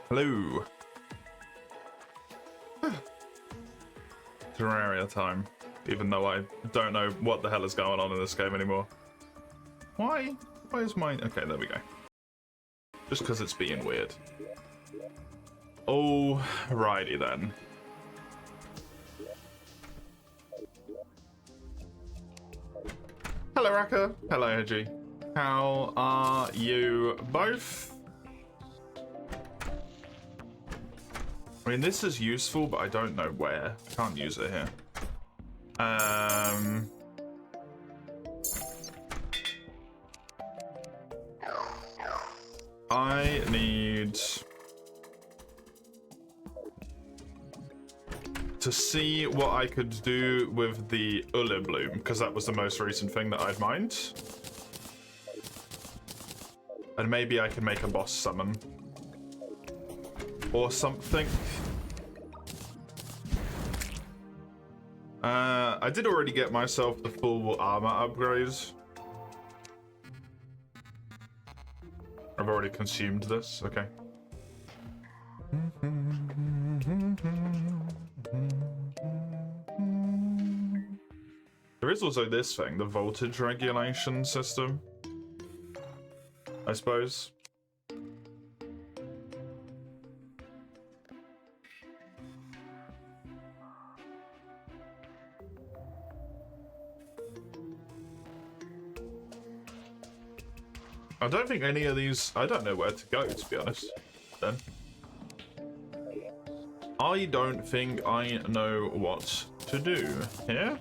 Hello. Terraria time. Even though I don't know what the hell is going on in this game anymore. Why? Why is mine? Okay, there we go. Just because it's being weird. Alrighty then. Hello, Raka. Hello, Hedgie. How are you both? I mean, this is useful, but I don't know where. I can't use it here. I need to see what I could do with the Ulle Bloom, because that was the most recent thing that I'd mined. And maybe I can make a boss summon. Or something. I did already get myself the full armor upgrade. I've already consumed this, okay. There is also this thing, the voltage regulation system, I suppose. I don't think any of these... I don't know where to go, to be honest, then. I don't think I know what to do here.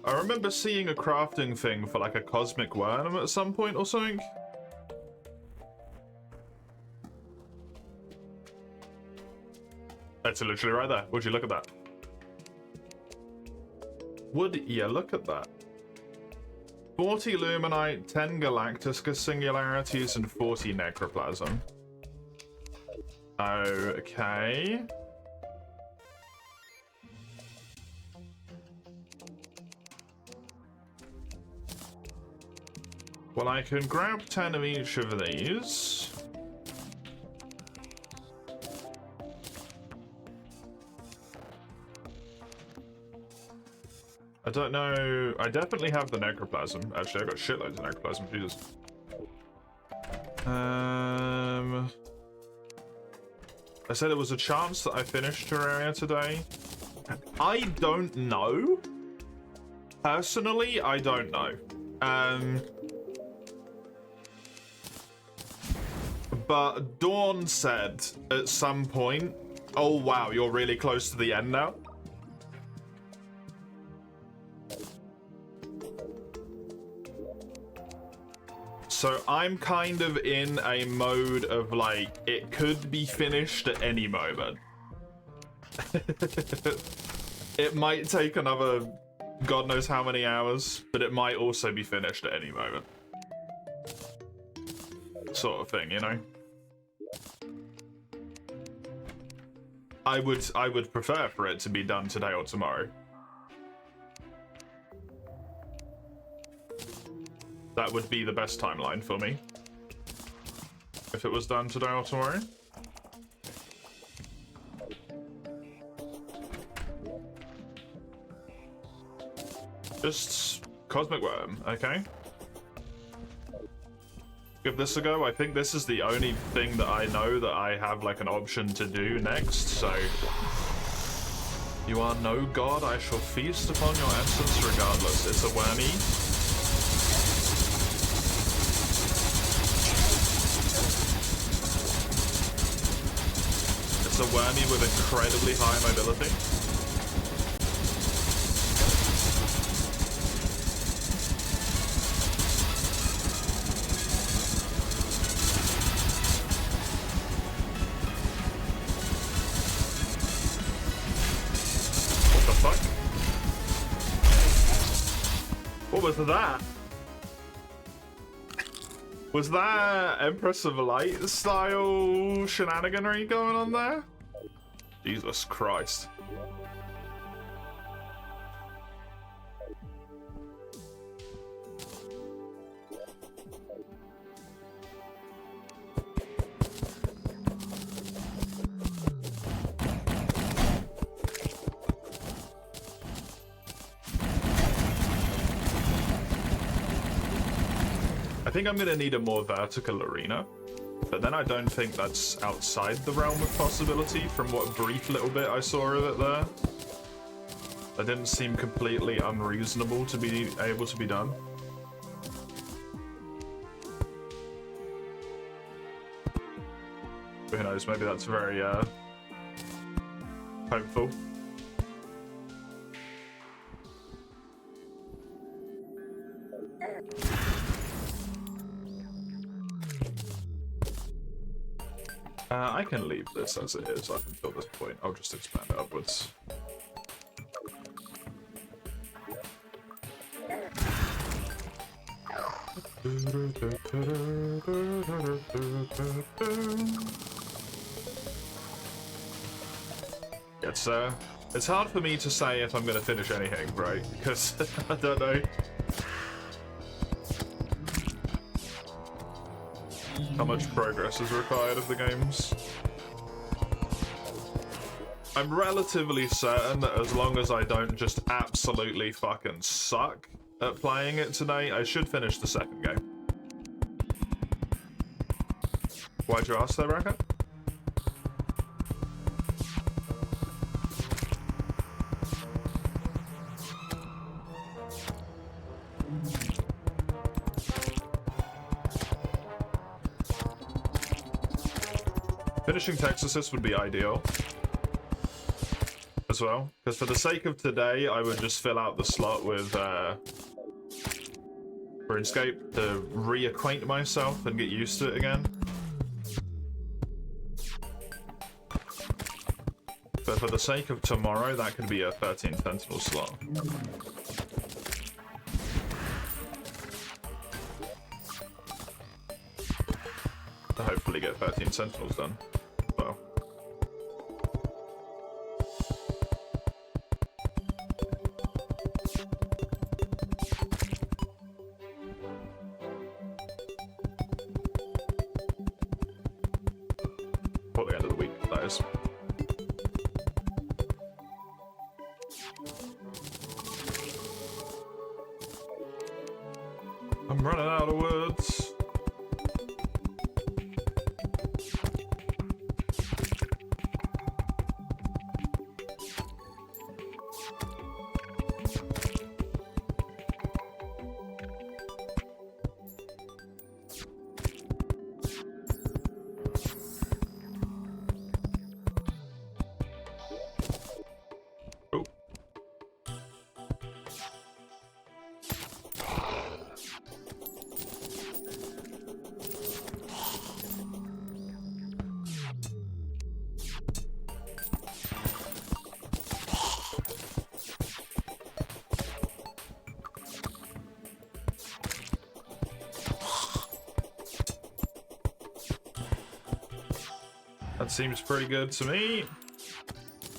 I remember seeing a crafting thing for like a cosmic worm at some point or something. That's literally right there. Would you look at that? Would you look at that? 40 Luminite, 10 Galactus singularities, and 40 Necroplasm. Okay. Well, I can grab 10 of each of these. I don't know. I definitely have the Necroplasm. Actually, I got shitloads of Necroplasm. Jesus. I said there was a chance that I finished Terraria today. I don't know. Personally, I don't know. But Dawn said at some point, oh wow, you're really close to the end now. So I'm kind of in a mode of like, it could be finished at any moment. It might take another God knows how many hours, but it might also be finished at any moment. Sort of thing, you know? I would prefer for it to be done today or tomorrow. That would be the best timeline for me. If it was done today or tomorrow. Just Cosmic Worm, okay. Give this a go. I think this is the only thing that I know that I have like an option to do next, so... You are no god, I shall feast upon your essence regardless. It's a wormy. It's a wormy with incredibly high mobility. What the fuck? What was that? Was that Empress of Light style shenaniganry going on there? Jesus Christ. think I'm gonna need a more vertical arena, but then I don't think that's outside the realm of possibility from what brief little bit I saw of it there. That didn't seem completely unreasonable to be able to be done. Who knows, maybe that's very hopeful. I can leave this as it is up until this point. I'll just expand it upwards. It's hard for me to say if I'm going to finish anything, right? Because I don't know how much progress is required of the games. I'm relatively certain that as long as I don't just absolutely fucking suck at playing it today, I should finish the second game. Why'd you ask that, Bracket? Finishing Texas would be ideal as well, because for the sake of today, I would just fill out the slot with RuneScape to reacquaint myself and get used to it again. But for the sake of tomorrow, that could be a 13 Sentinel slot. To hopefully get 13 Sentinels done. Well. For the end of the week, that is. I'm running out of words. That seems pretty good to me.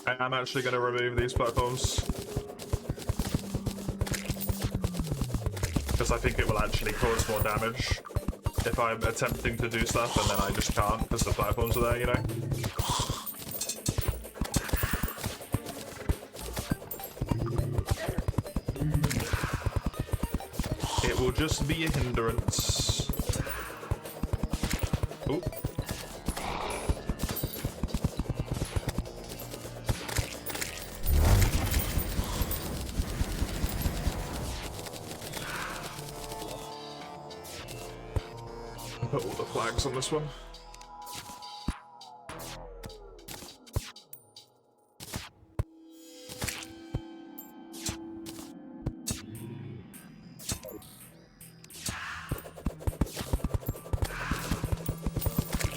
I am actually going to remove these platforms, because I think it will actually cause more damage if I'm attempting to do stuff and then I just can't because the platforms are there, you know? It will just be a hindrance. Ooh. Put all the flags on this one.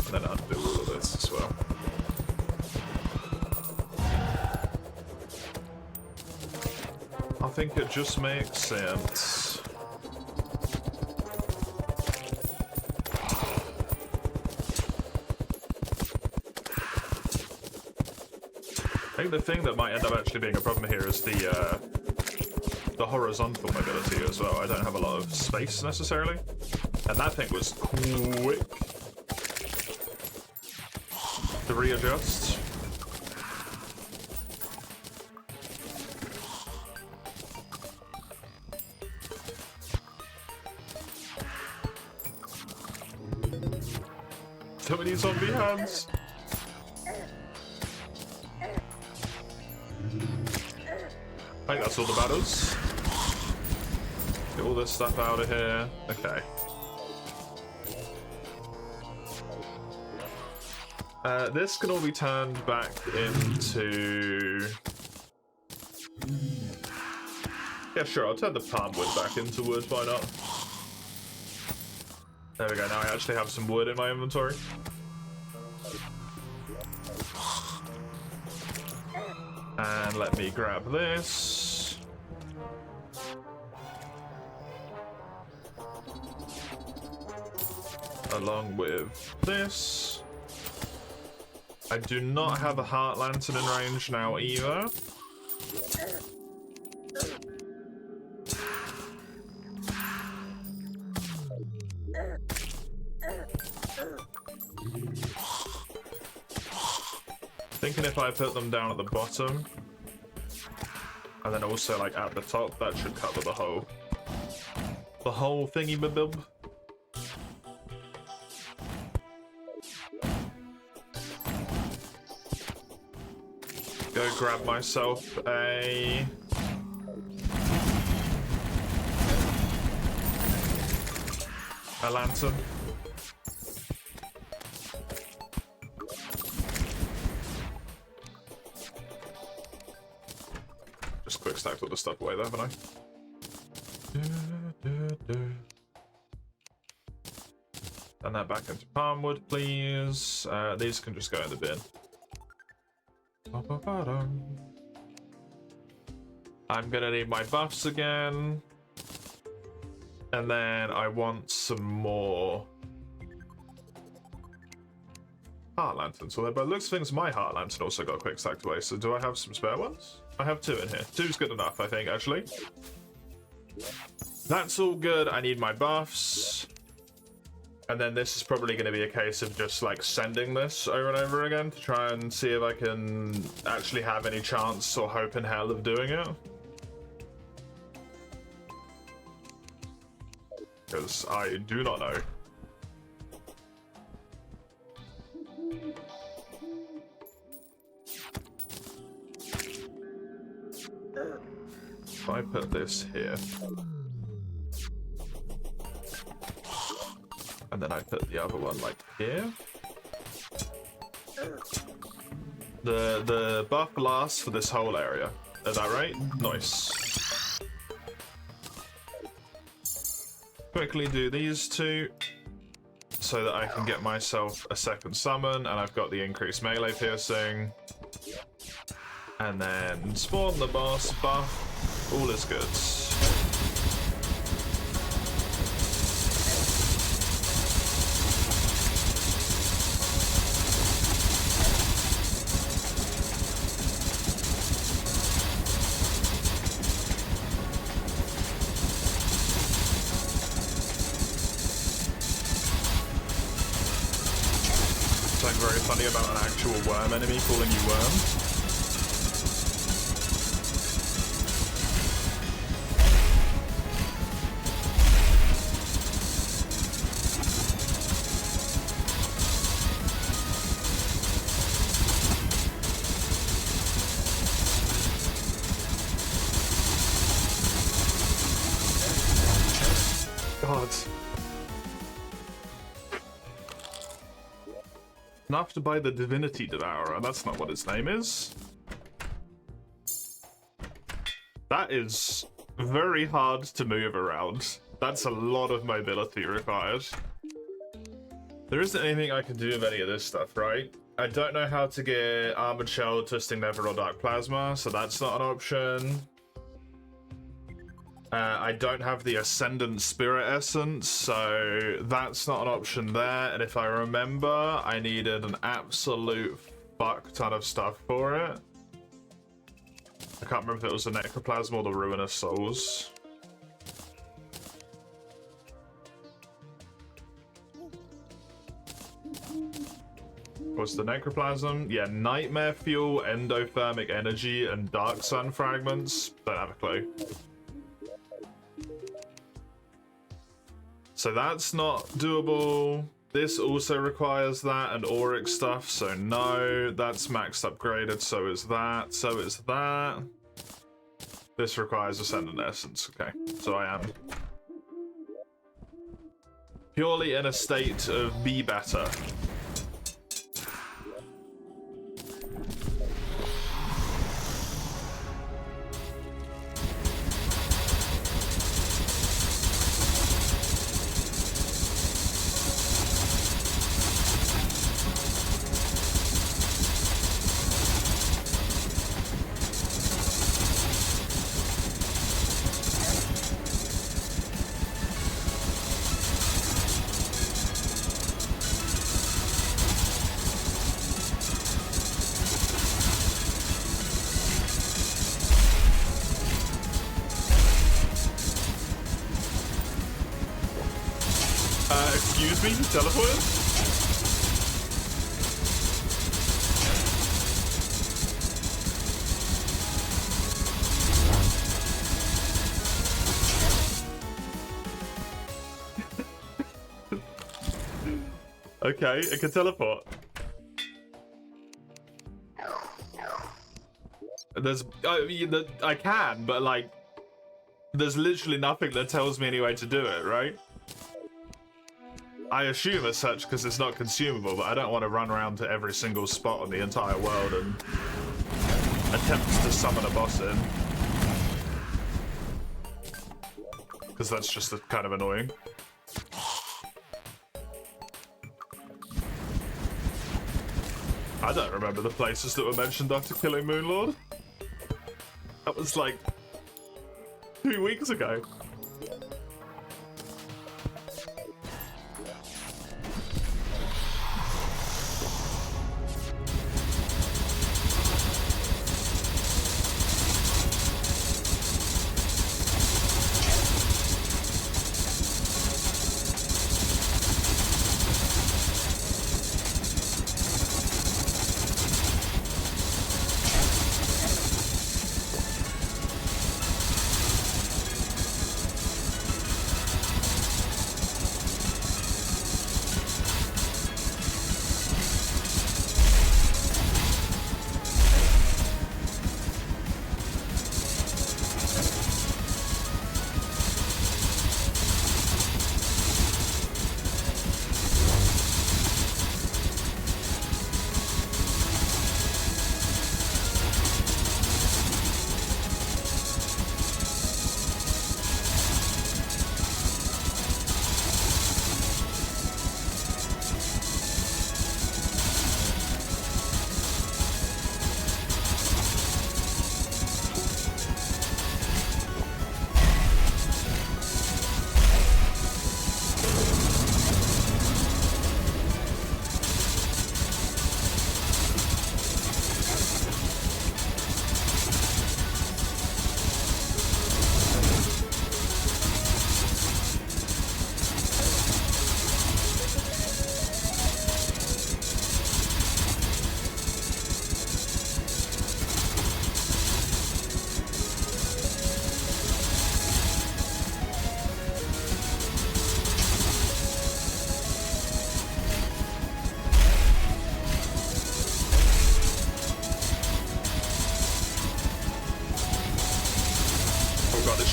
And then undo all of this as well. I think it just makes sense. I think the thing that might end up actually being a problem here is the horizontal mobility as well. I don't have a lot of space necessarily, and that thing was quick to readjust. So many zombie hands. I think that's all that matters. Get all this stuff out of here. Okay. This can all be turned back into... Yeah, sure, I'll turn the palm wood back into wood, why not? There we go, now I actually have some wood in my inventory. And let me grab this. Along with this. I do not have a heart lantern in range now either. Thinking if I put them down at the bottom, and then also like at the top, that should cover the whole thingy-ma-bib. Go grab myself a lantern. Just quick stacked all the stuff away there, haven't I? And that back into palmwood, please. These can just go in the bin. I'm gonna need my buffs again. And then I want some more heart lanterns. So by the looks of things, my heart lantern also got quick stacked away. So do I have some spare ones? I have 2 in here. 2's good enough, I think, actually. That's all good. I need my buffs. And then this is probably going to be a case of just like sending this over and over again to try and see if I can actually have any chance or hope in hell of doing it. Because I do not know. If I put this here, and then I put the other one like here, the buff lasts for this whole area. Is that right? Nice. Quickly do these 2 so that I can get myself a second summon, and I've got the increased melee piercing. And then spawn the boss buff. All is good. Something very funny about an actual worm enemy calling you worm. God. Enough to buy the Divinity Devourer. That's not what his name is. That is very hard to move around. That's a lot of mobility required. There isn't anything I can do with any of this stuff, right? I don't know how to get Armored Shell, Twisting Nether, or Dark Plasma, so that's not an option. I don't have the Ascendant Spirit Essence, so that's not an option there. And if I remember, I needed an absolute fuck ton of stuff for it. I can't remember if it was the Necroplasm or the Ruinous Souls. What's the Necroplasm? Yeah, Nightmare Fuel, Endothermic Energy, and Dark Sun Fragments. Don't have a clue. So that's not doable. This also requires that and auric stuff, so no. That's maxed upgraded, so is that, so is that. This requires Ascendant Essence, okay. So I am purely in a state of be better. Excuse me, teleported? Okay, it can teleport. I can, but like, there's literally nothing that tells me any way to do it, right? I assume as such because it's not consumable, but I don't want to run around to every single spot on the entire world and attempt to summon a boss in. Because that's just kind of annoying. I don't remember the places that were mentioned after killing Moonlord. That was like 2 weeks ago.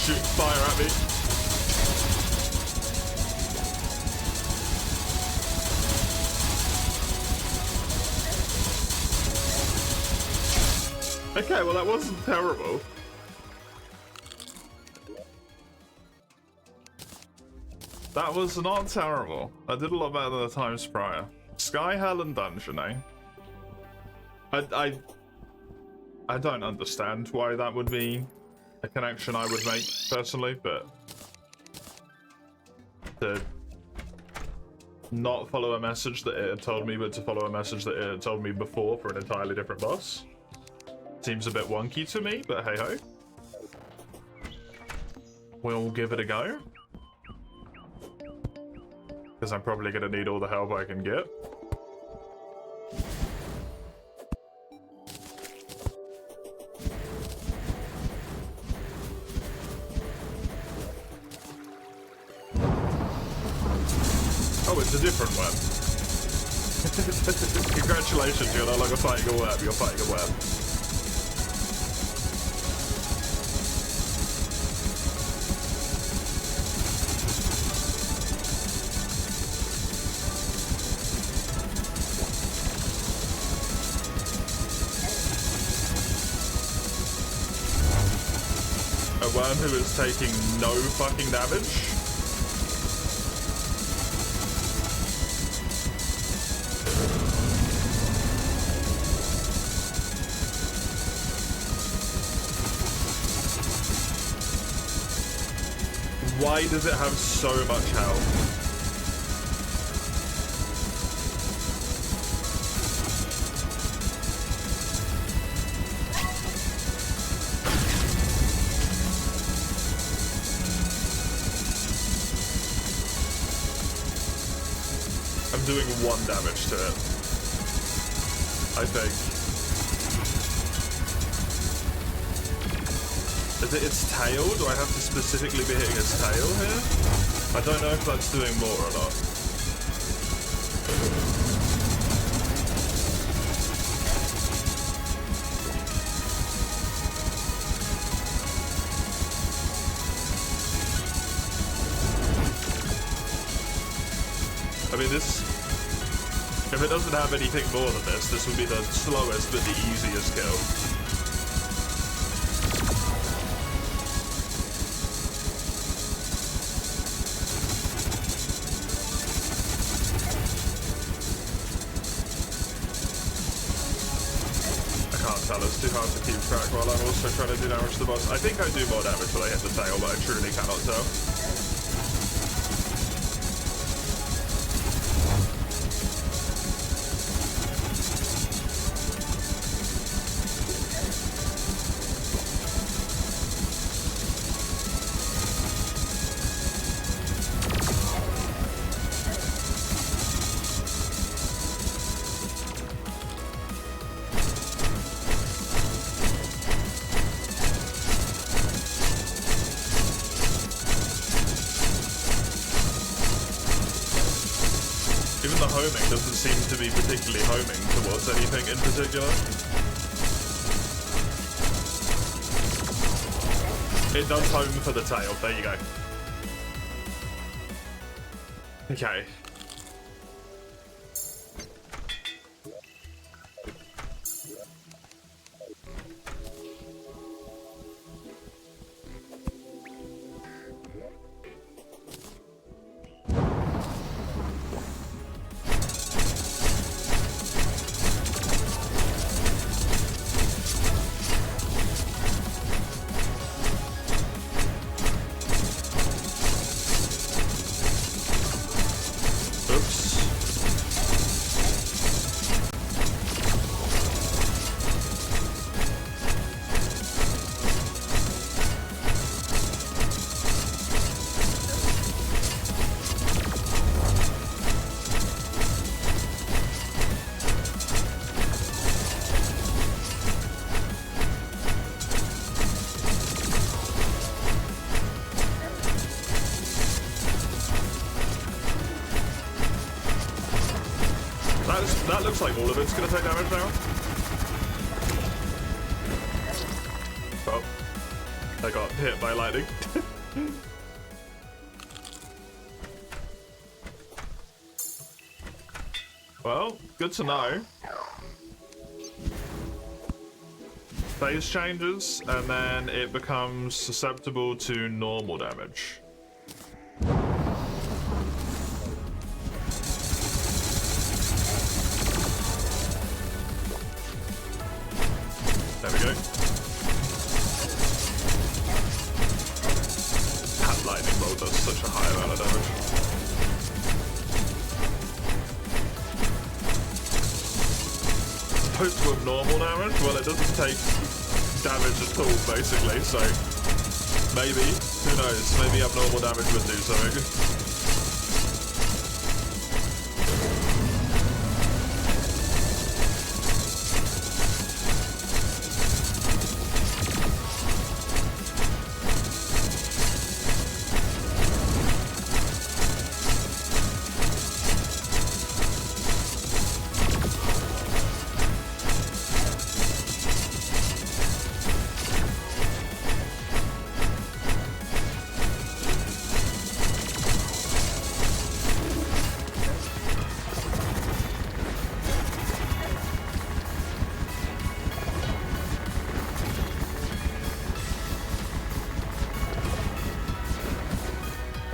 Shoot fire at me. Okay, well that wasn't terrible. That was not terrible. I did a lot better than the times prior. Sky, Hell, and Dungeon, eh? I don't understand why that would be a connection I would make personally, but to not follow a message that it had told me, but to follow a message that it had told me before for an entirely different boss seems a bit wonky to me, but hey ho. We'll give it a go. Because I'm probably going to need all the help I can get. Oh, it's a different web. Congratulations, you're no longer fighting a web, you're fighting a web. A worm who is taking no fucking damage? Why does it have so much health? I'm doing 1 damage to it, I think. Is it its tail? Do I have to specifically be hitting its tail here? I don't know if that's doing more or not. I mean, this... If it doesn't have anything more than this would be the slowest but the easiest kill. It's too hard to keep track while I'm also trying to do damage to the boss. I think I do more damage when I hit the tail, but I truly cannot tell. Homing doesn't seem to be particularly homing towards anything in particular. It does home for the tail, there you go. Okay. That looks like all of it's gonna take damage now. Oh. I got hit by lightning. Well, good to know. Phase changes, and then it becomes susceptible to normal damage. There we go. That lightning bolt does such a high amount of damage. Opposed to abnormal damage? Well, it doesn't take damage at all, basically, so maybe. Who knows? Maybe abnormal damage would do something.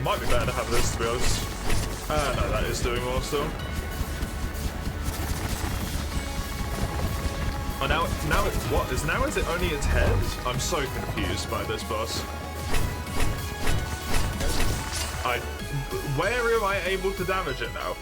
It might be better to have this, to be honest. No, that is doing more still. Oh, now is it only its head? I'm so confused by this boss. Where am I able to damage it now?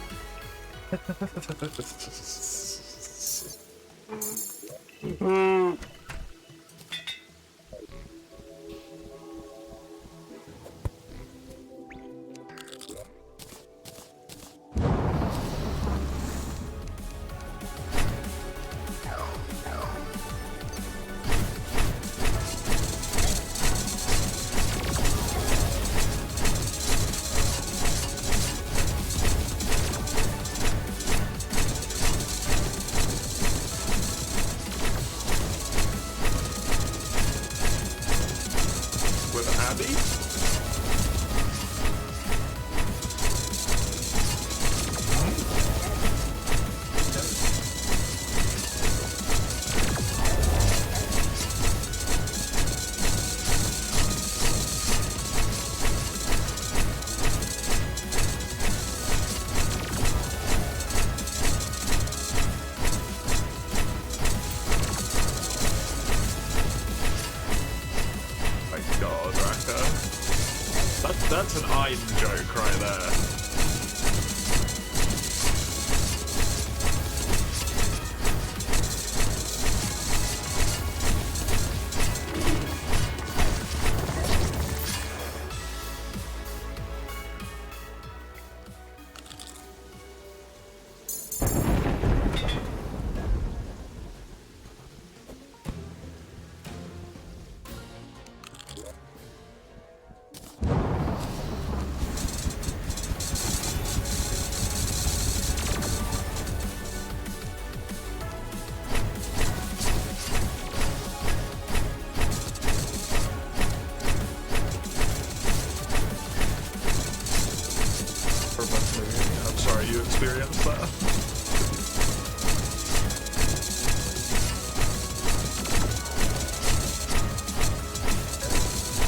That's an I'm joke right there.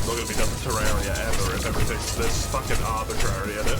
Not gonna be done Terraria ever if everything's this fucking arbitrary in it.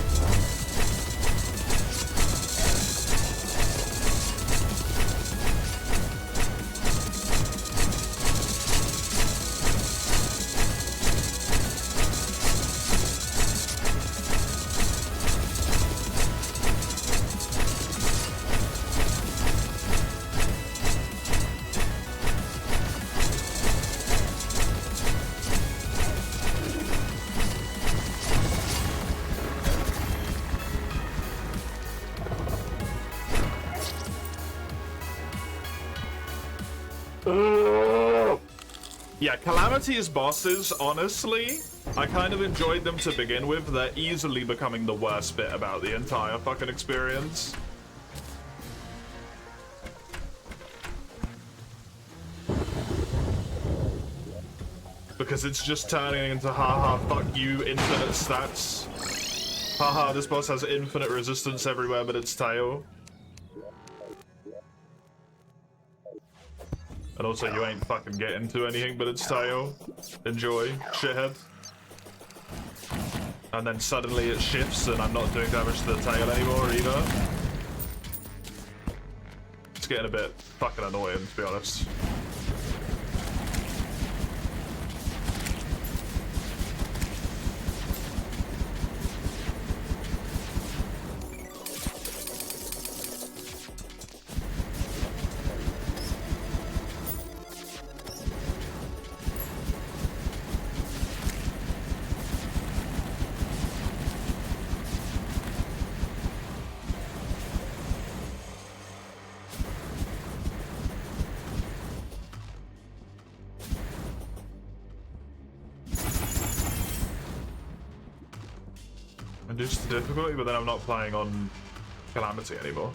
Yeah, Calamity's bosses, honestly, I kind of enjoyed them to begin with. They're easily becoming the worst bit about the entire fucking experience. Because it's just turning into haha, fuck you, infinite stats. Haha, this boss has infinite resistance everywhere but its tail. And also, you ain't fucking getting to anything but its tail. Enjoy, shithead. And then suddenly it shifts and I'm not doing damage to the tail anymore either. It's getting a bit fucking annoying, to be honest. Reduce the difficulty, but then I'm not playing on Calamity anymore.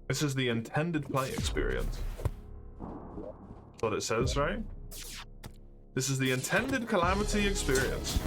This is the intended play experience. That's what it says, right? This is the intended Calamity experience.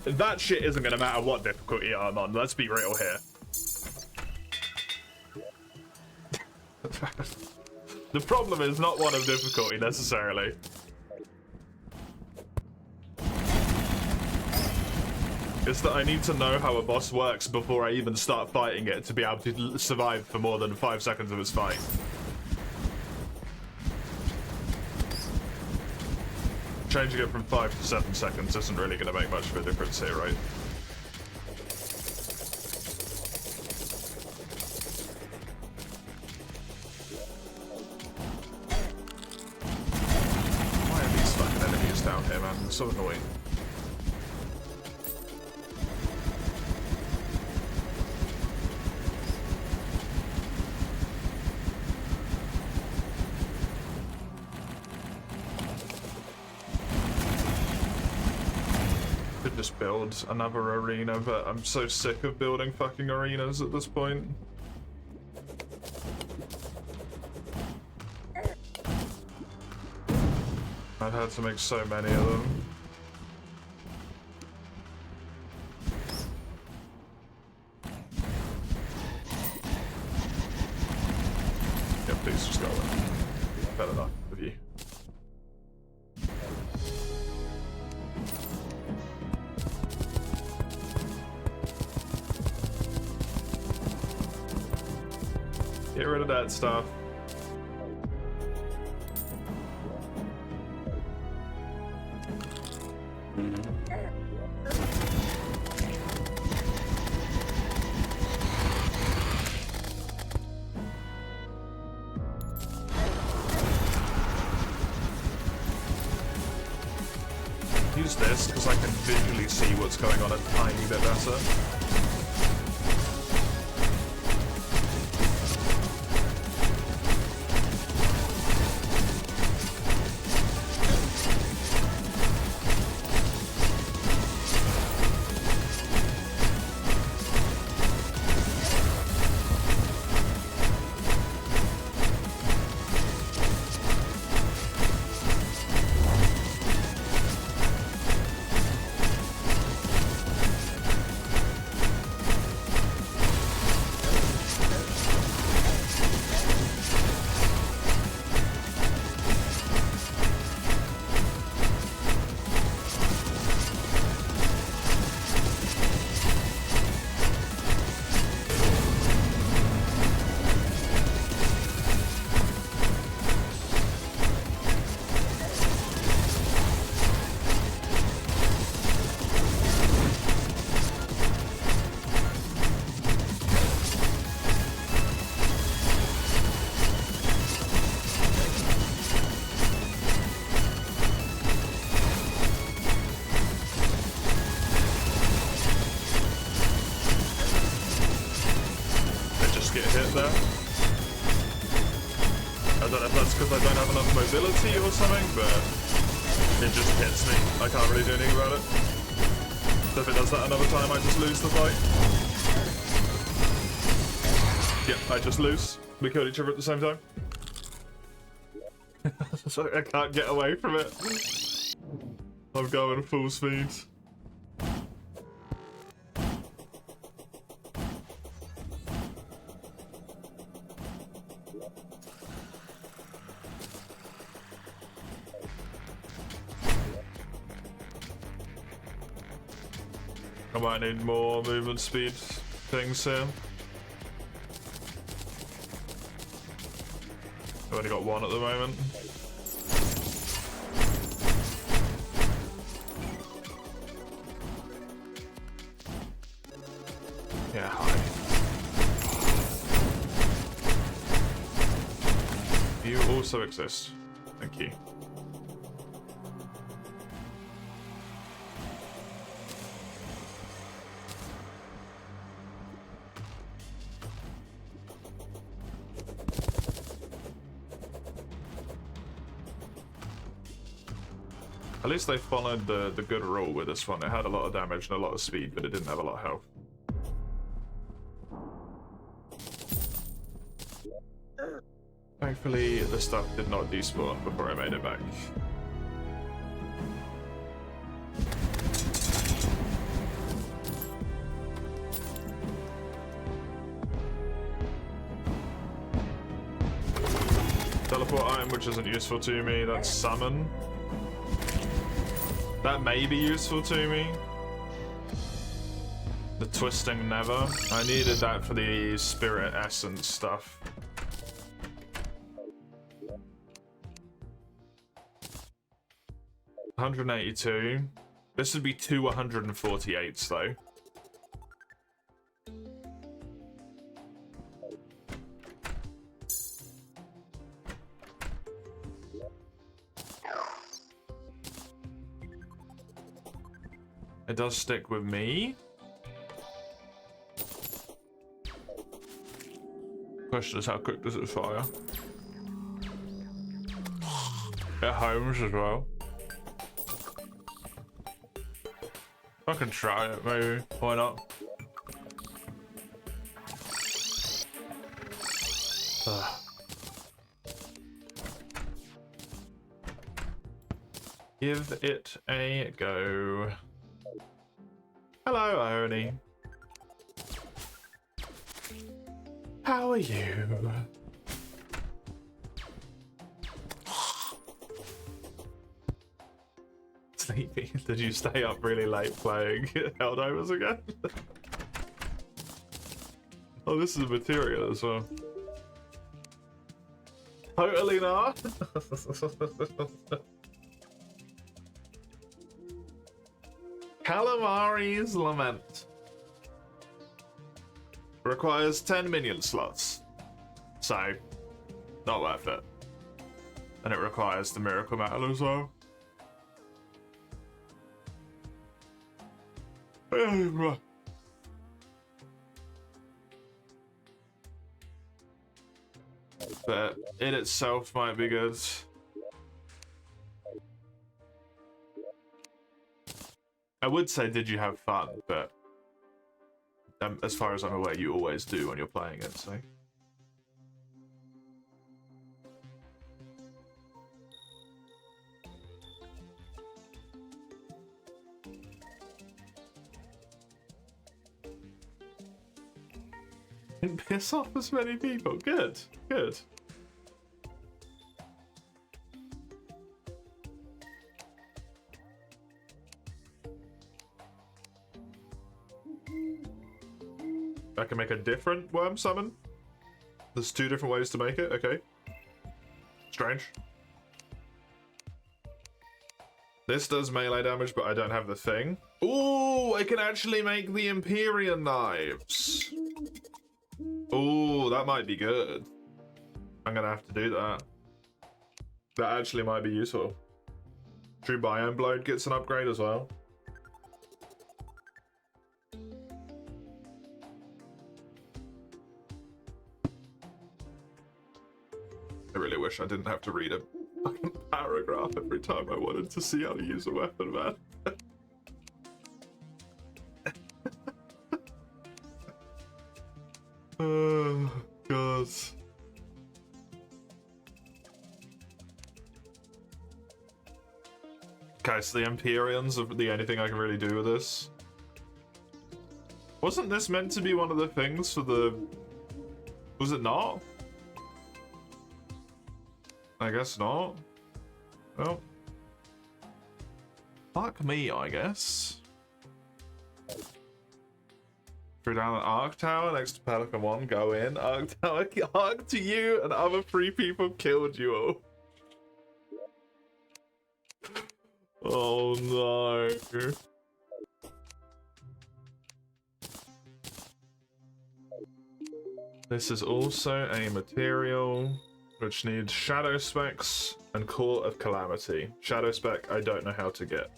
That shit isn't gonna matter what difficulty I'm on. Let's be real here. The problem is not one of difficulty necessarily. It's that I need to know how a boss works before I even start fighting it to be able to survive for more than 5 seconds of its fight. Changing it from 5 to 7 seconds isn't really going to make much of a difference here, right? Why are these fucking enemies down here, man? It's so annoying. Could just build another arena, but I'm so sick of building fucking arenas at this point. I've had to make so many of them. Yeah, please just go away. Better enough of you. Get rid of that stuff. Use this because I can visually see what's going on a tiny bit better. There. I don't know if that's because I don't have enough mobility or something, but it just hits me. I can't really do anything about it. So if it does that another time, I just lose the fight. Yep, I just lose. We killed each other at the same time. So I can't get away from it. I'm going full speed. I might need more movement speed things here. I've only got one at the moment. Yeah, hi. You also exist. Thank you. At least they followed the good rule with this one. It had a lot of damage and a lot of speed, but it didn't have a lot of health. Thankfully, the stuff did not despawn before I made it back. support item which isn't useful to me. That's summon. That may be useful to me. The twisting never. I needed that for the spirit essence stuff. $182. This would be two 148s though. It does stick with me. Question is, how quick does it fire? It homes as well. I can try it, maybe. Why not? Give it a go. Hello, Oni. How are you? Sleepy. Did you stay up really late playing Helldivers again? Oh, this is a material as well. Totally not. Calamari's Lament. Requires 10 minion slots. So, not worth it. And it requires the Miracle Metal as well. But it itself might be good. I would say, did you have fun? But as far as I'm aware, you always do when you're playing it, so. Didn't piss off as many people. Good, good. I can make a different worm summon. There's 2 different ways to make it. Okay. Strange. This does melee damage, but I don't have the thing. Ooh, I can actually make the Empyrean knives. Ooh, that might be good. I'm gonna have to do that. That actually might be useful. True Biome Blade gets an upgrade as well. I really wish I didn't have to read a fucking paragraph every time I wanted to see how to use a weapon, man. Oh, God. Okay, so the Empyreans are the only thing I can really do with this. Wasn't this meant to be one of the things for the... Was it not? I guess not. Well. Fuck me, I guess. Through down the Arc Tower next to Pelican 1, go in. Arc Tower, Arc to you, and other 3 people killed you all. Oh no. This is also a material which needs Shadow Specs and Core of Calamity. Shadow Spec, I don't know how to get.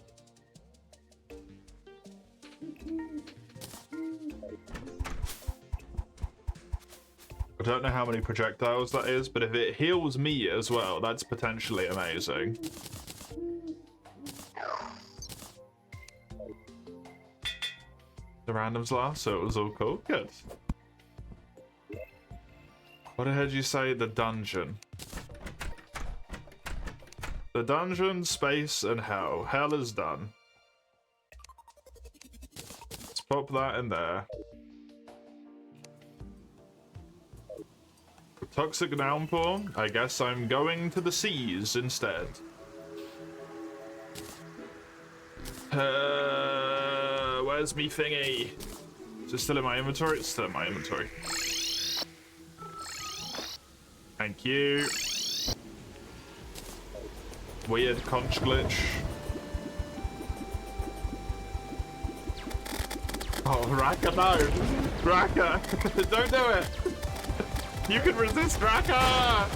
I don't know how many projectiles that is, but if it heals me as well, that's potentially amazing. The randoms last, so it was all cool. Good. What heard you say? The dungeon. The dungeon, space, and hell. Hell is done. Let's pop that in there. Toxic downpour? I guess I'm going to the seas instead. Where's me thingy? Is it still in my inventory? It's still in my inventory. Thank you. Weird conch glitch. Oh, Raka, no! Raka! Don't do it! You can resist Raka!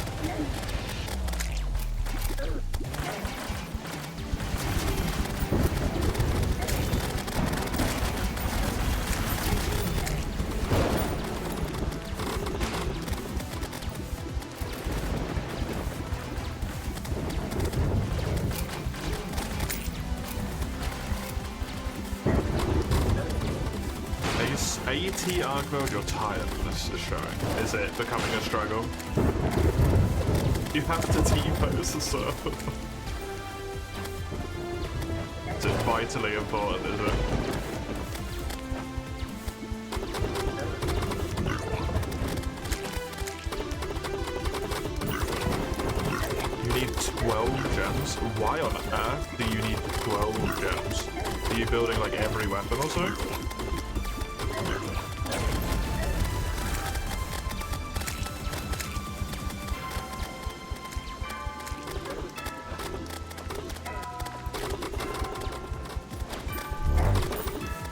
AT arc mode, you're tired. This is showing. Is it becoming a struggle? You have to T-pose the surf. Is it vitally important, is it? You need 12 gems? Why on earth do you need 12 gems? Are you building like every weapon or so?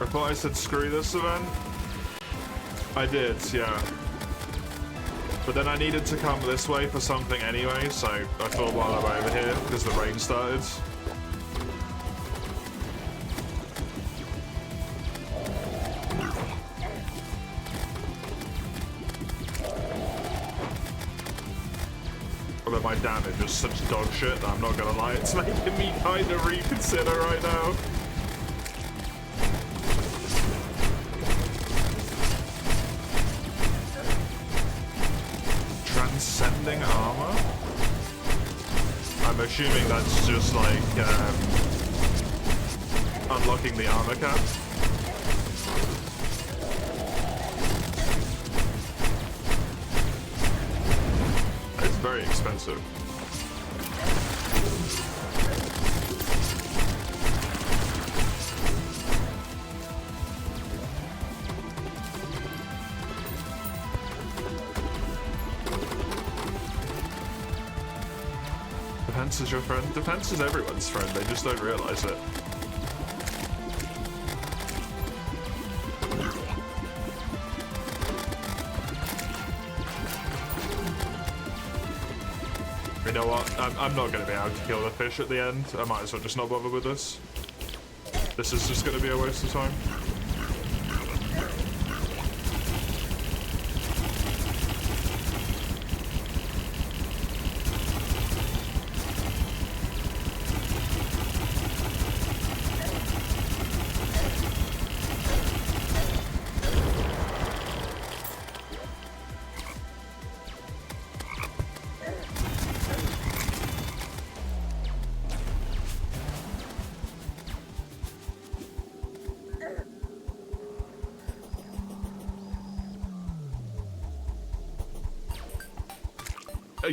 I thought I said screw this event. I did, yeah. But then I needed to come this way for something anyway, so I thought while I'm over here, because the rain started. Although my damage is such dog shit that I'm not gonna lie, it's making me kind of reconsider right now. Transcending armor? I'm assuming that's just like unlocking the armor cap. It's very expensive. Defense is your friend. Defense is everyone's friend, they just don't realize it. You know what? I'm not going to be able to kill the fish at the end. I might as well just not bother with this. This is just going to be a waste of time.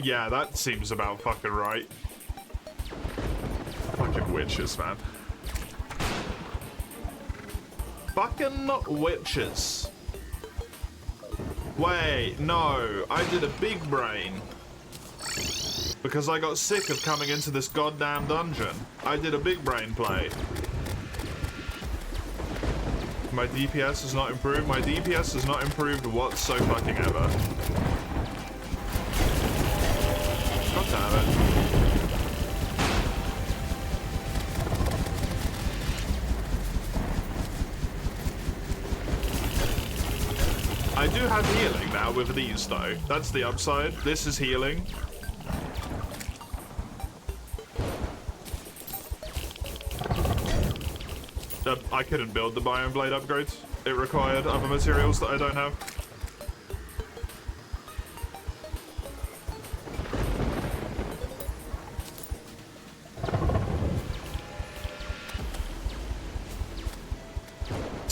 Yeah, that seems about fucking right. Fucking witches, man. Fucking witches. Wait, no. I did a big brain. Because I got sick of coming into this goddamn dungeon. I did a big brain play. My DPS has not improved. My DPS has not improved whatsoever. God damn it. I do have healing now with these though. That's the upside. This is healing. I couldn't build the Biome Blade upgrades. It required other materials that I don't have.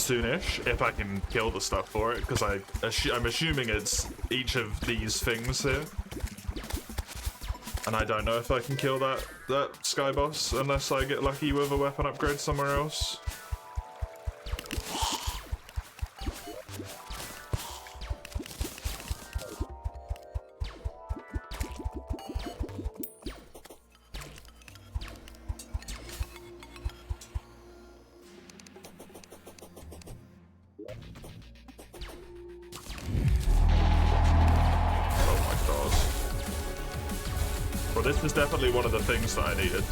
soonish, if I can kill the stuff for it, because I'm assuming it's each of these things here. And I don't know if I can kill that sky boss unless I get lucky with a weapon upgrade somewhere else. This was definitely one of the things that I needed.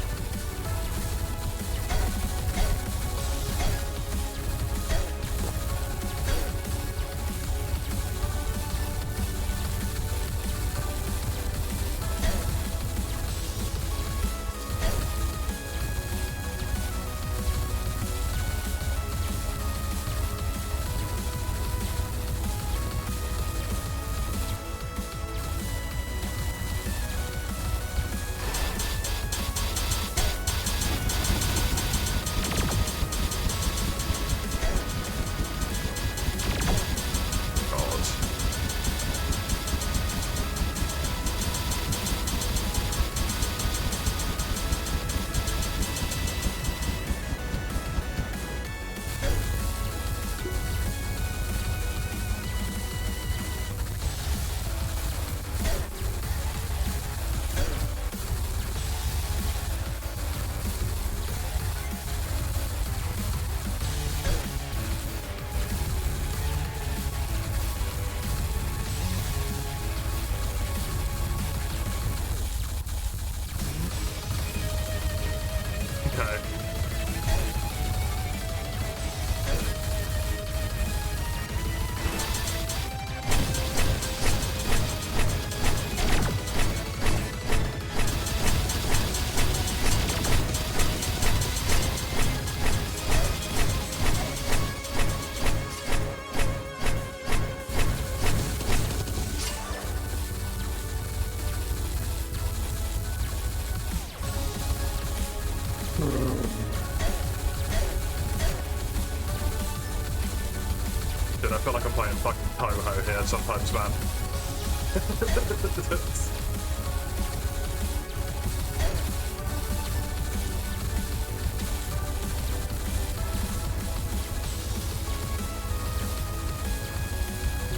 Dude, I feel like I'm playing fucking Toho here sometimes, man.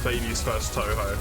Baby's first Toho.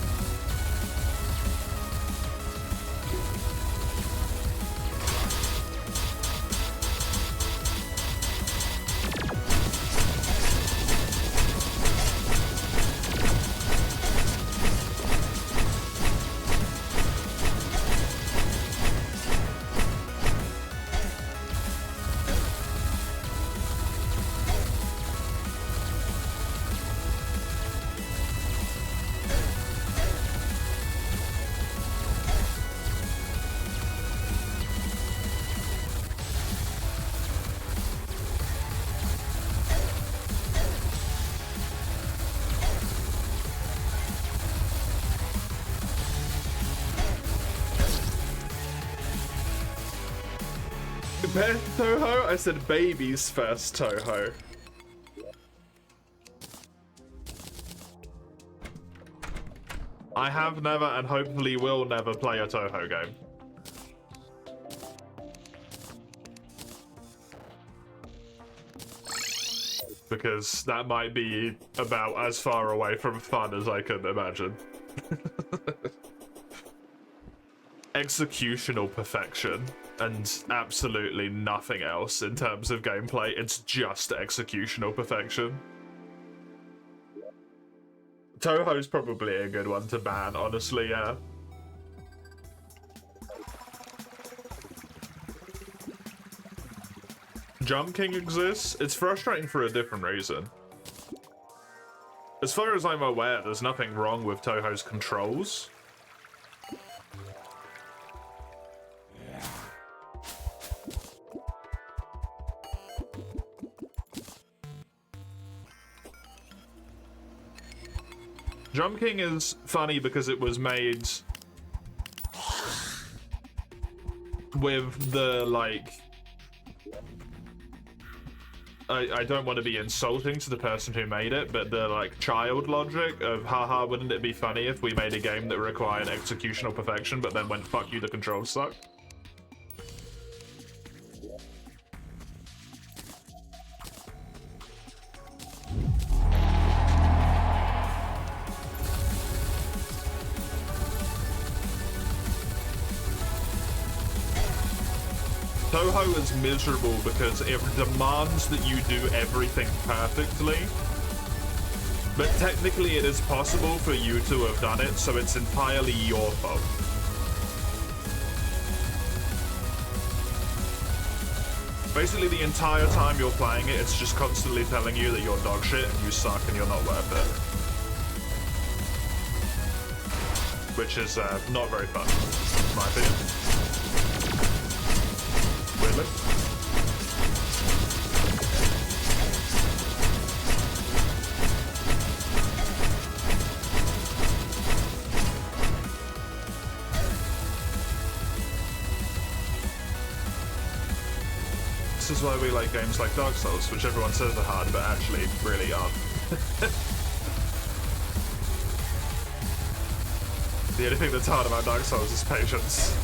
Best Toho? I said baby's first Toho. I have never and hopefully will never play a Toho game. Because that might be about as far away from fun as I can imagine. Executional perfection and absolutely nothing else in terms of gameplay. It's just executional perfection. Toho's probably a good one to ban, honestly, yeah. Jump King exists. It's frustrating for a different reason. As far as I'm aware, there's nothing wrong with Toho's controls. Jump King is funny because it was made with the, like, I don't want to be insulting to the person who made it, but the like child logic of haha, wouldn't it be funny if we made a game that required executional perfection but then went fuck you, the controls suck? Toho is miserable because it demands that you do everything perfectly. But technically it is possible for you to have done it, so it's entirely your fault. Basically the entire time you're playing it, it's just constantly telling you that you're dog shit and you suck and you're not worth it. Which is not very fun, in my opinion. Weirdly. This is why we like games like Dark Souls, which everyone says are hard, but actually really aren't. The only thing that's hard about Dark Souls is patience.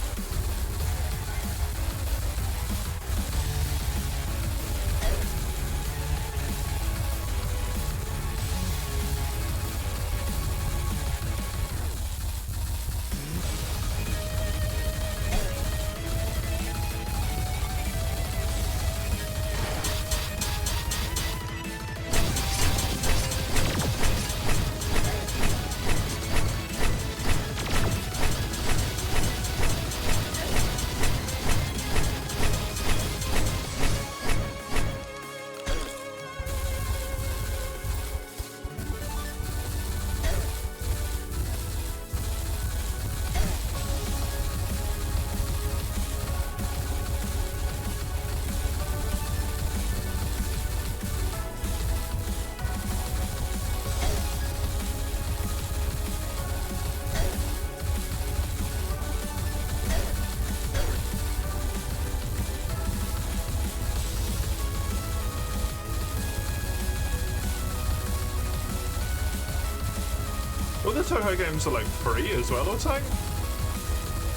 All the Toho games are like free as well or something?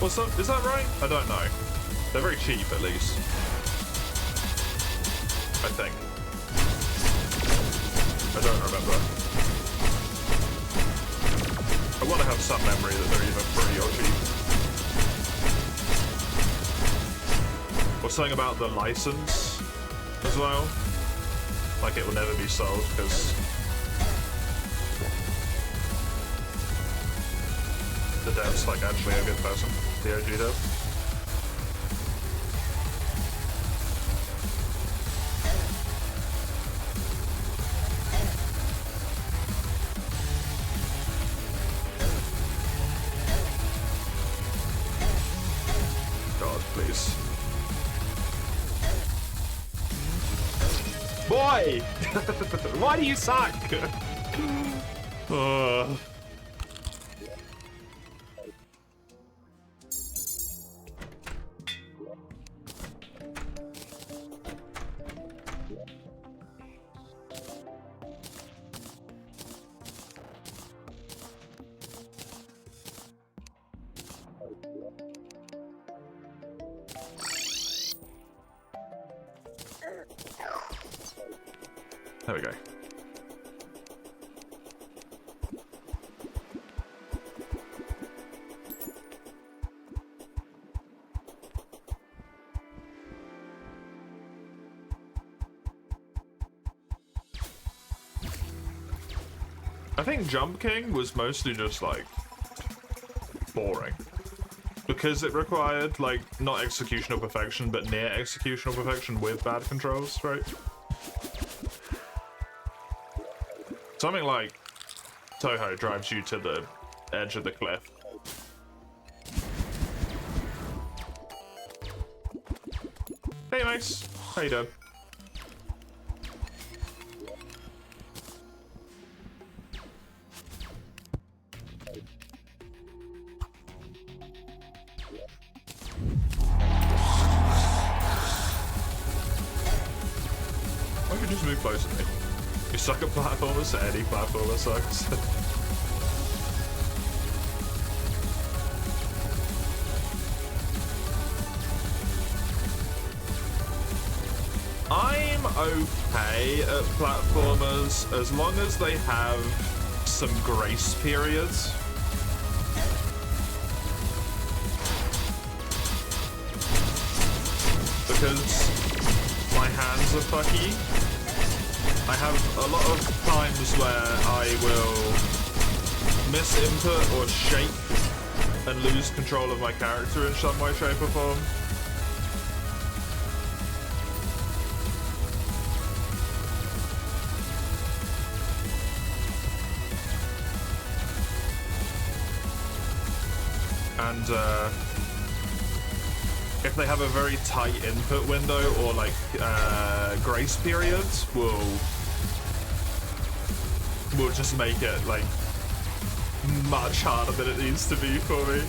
What's that? Is that right? I don't know. They're very cheap at least. I think. I don't remember. I want to have some memory that they're either free or cheap. Or something about the license as well. Like it will never be sold because the dev's like actually a good person. The OG dev. God, please. Boy! Why do you suck? There we go. I think Jump King was mostly just like boring because it required like not executional perfection but near executional perfection with bad controls, right? Something like Toho drives you to the edge of the cliff. Hey Mace, how you doing? Why would just move closer to me? You suck at platformers, so any platformer sucks. I'm okay at platformers as long as they have some grace periods. Because my hands are fucky. I have a lot of times where I will miss input or shake and lose control of my character in some way, shape or form. And if they have a very tight input window or like grace periods, we'll just make it like much harder than it needs to be for me.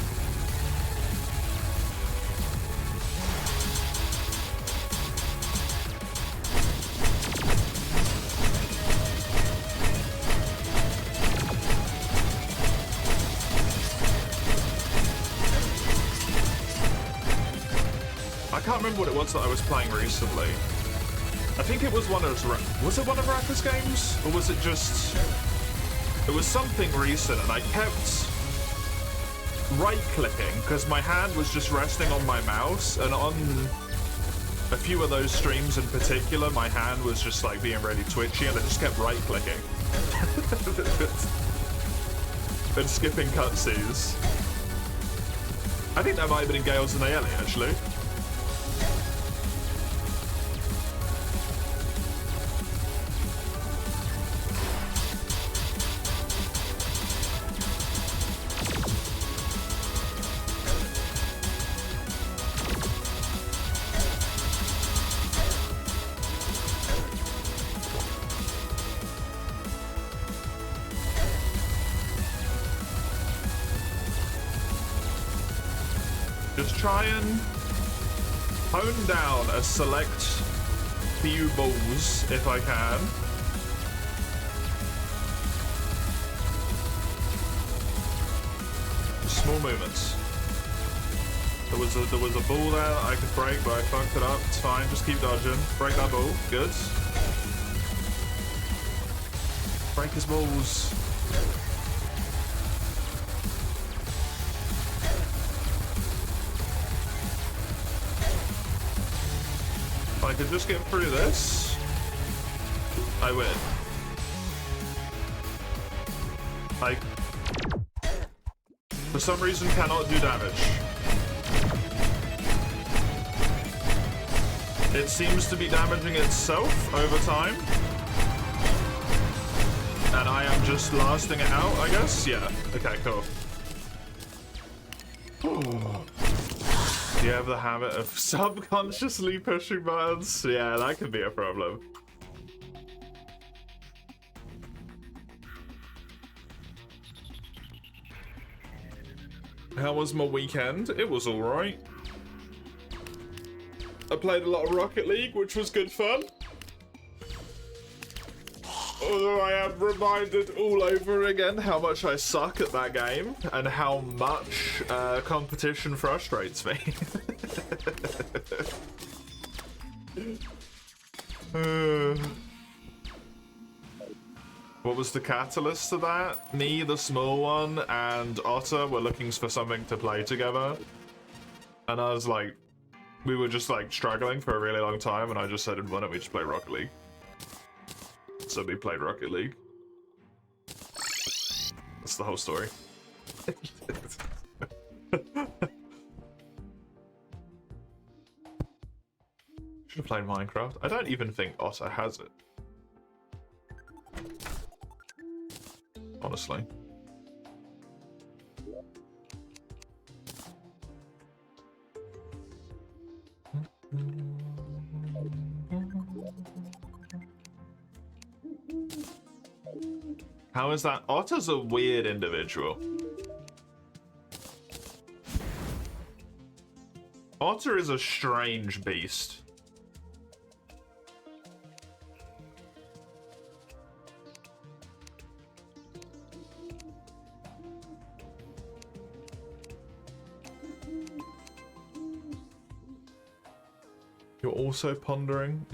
I can't remember what it was that I was playing recently. I think it was one of Rafa's games, or was it just? It was something recent, and I kept right-clicking because my hand was just resting on my mouse, and on a few of those streams in particular, my hand was just like being really twitchy, and I just kept right-clicking and skipping cutscenes. I think that might have been in Gales and Aeli, actually. Try and hone down a select few balls if I can. Small movements. There was a ball there that I could break, but I fucked it up. It's fine. Just keep dodging. Break that ball. Good. Break his balls. If I could just get through this, I win. I, for some reason, cannot do damage. It seems to be damaging itself over time. And I am just lasting it out, I guess? Yeah. Okay, cool. Do you have the habit of subconsciously pushing buttons? Yeah, that could be a problem. How was my weekend? It was alright. I played a lot of Rocket League, which was good fun. Although I am reminded all over again how much I suck at that game and how much competition frustrates me. What was the catalyst to that? Me, the small one, and Otter were looking for something to play together. And I was like, we were just like struggling for a really long time, and I just said, why don't we just play Rocket League? So we played Rocket League. That's the whole story. Should have played Minecraft. I don't even think Otter has it. Honestly. How is that? Otter's a weird individual. Otter is a strange beast. You're also pondering?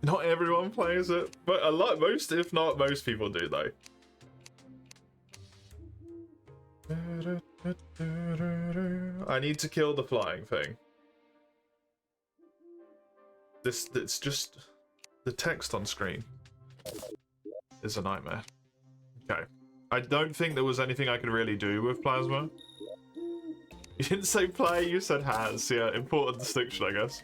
Not everyone plays it, but a lot, most, if not most people do though. I need to kill the flying thing. It's just the text on screen is a nightmare. Okay. I don't think there was anything I could really do with plasma. You didn't say play, you said has. Yeah, important distinction, I guess.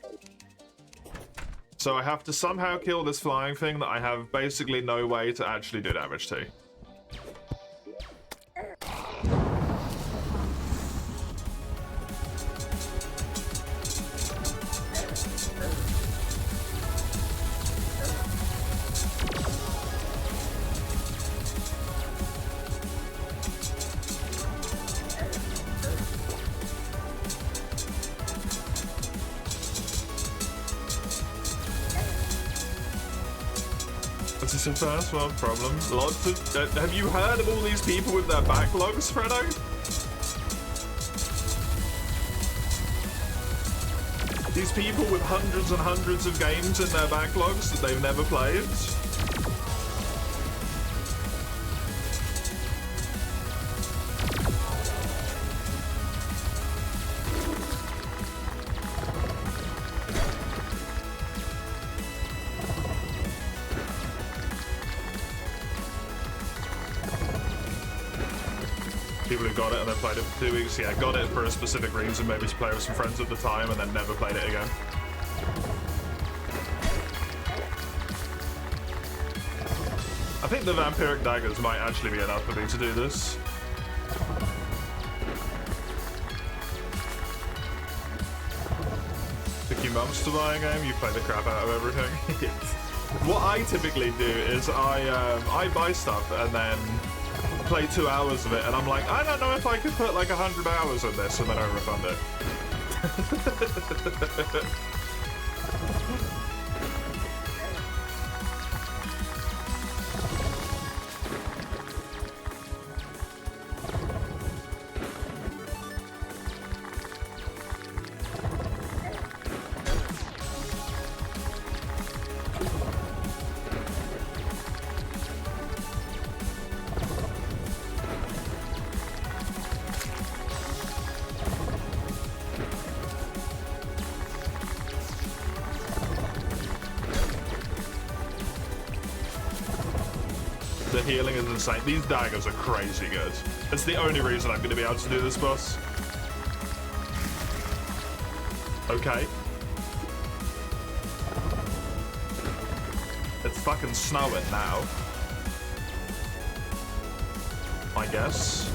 So I have to somehow kill this flying thing that I have basically no way to actually do damage to. This is a first world problem. Lots of. Have you heard of all these people with their backlogs, Fredo? These people with hundreds and hundreds of games in their backlogs that they've never played. People who got it and then played it for 2 weeks. Yeah, got it for a specific reason, maybe to play with some friends at the time and then never played it again. I think the vampiric daggers might actually be enough for me to do this. Took you months to buy a game, you play the crap out of everything. What I typically do is I buy stuff and then play 2 hours of it, and I'm like, I don't know if I could put like 100 hours in this, and then I refund it. The healing is insane. These daggers are crazy good. It's the only reason I'm going to be able to do this boss. Okay. It's fucking snowing now. I guess.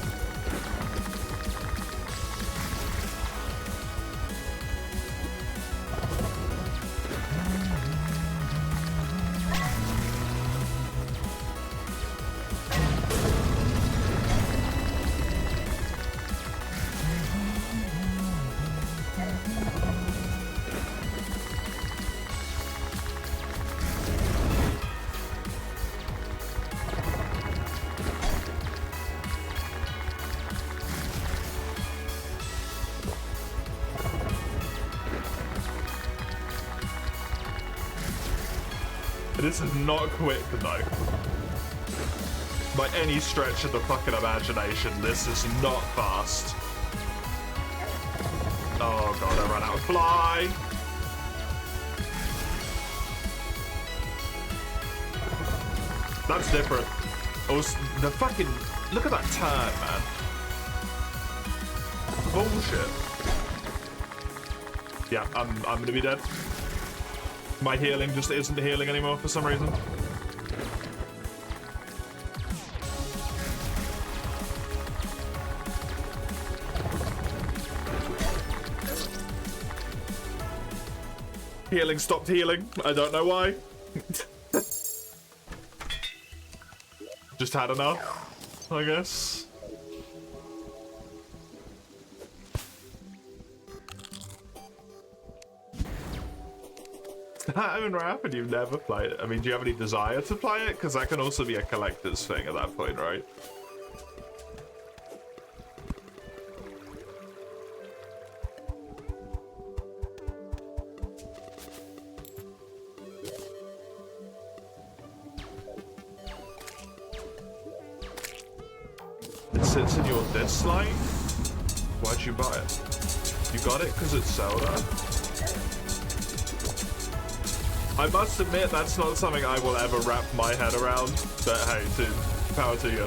This is not quick though. By any stretch of the fucking imagination, this is not fast. Oh god, I ran out of fly. That's different. Also, the fucking, look at that turn, man. Bullshit. Yeah, I'm gonna be dead. My healing just isn't healing anymore for some reason. Healing stopped healing. I don't know why. Just had enough, I guess. That own rap and you've never played it. I mean, do you have any desire to play it? Because that can also be a collector's thing at that point, right? sits in your dislike? Why'd you buy it? You got it because it's Zelda? I must admit, that's not something I will ever wrap my head around, but hey, dude, power to you.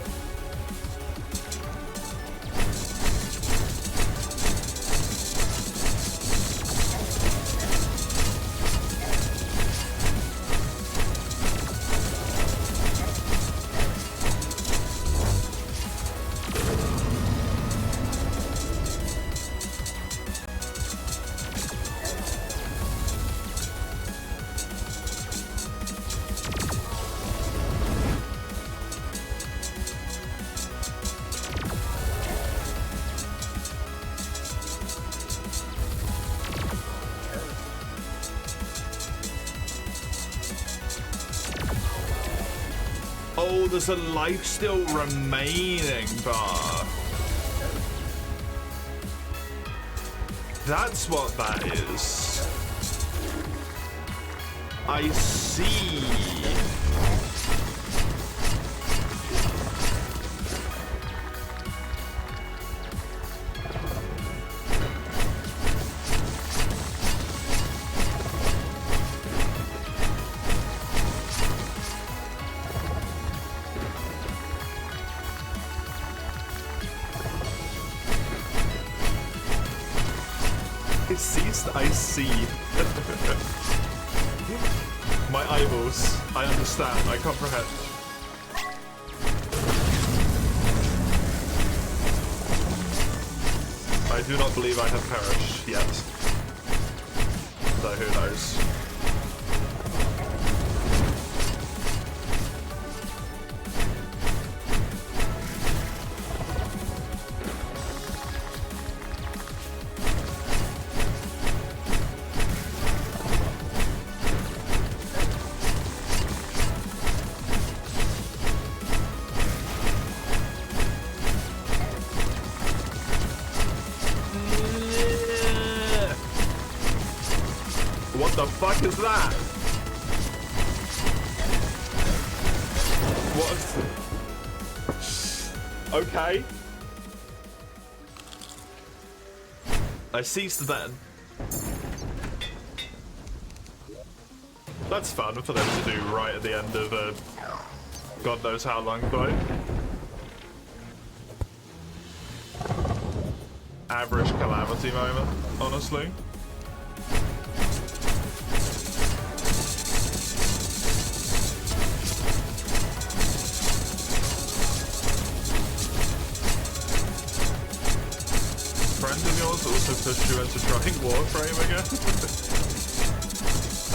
Oh, there's a life still remaining bar. That's what that is. I see. I see. My eyeballs. I understand. I comprehend. I do not believe I have perished yet. Though who knows. What is that? What? Okay. I ceased then. That's fun for them to do right at the end of a God knows how long fight. Average Calamity moment, honestly. Also pushed you into trying Warframe again.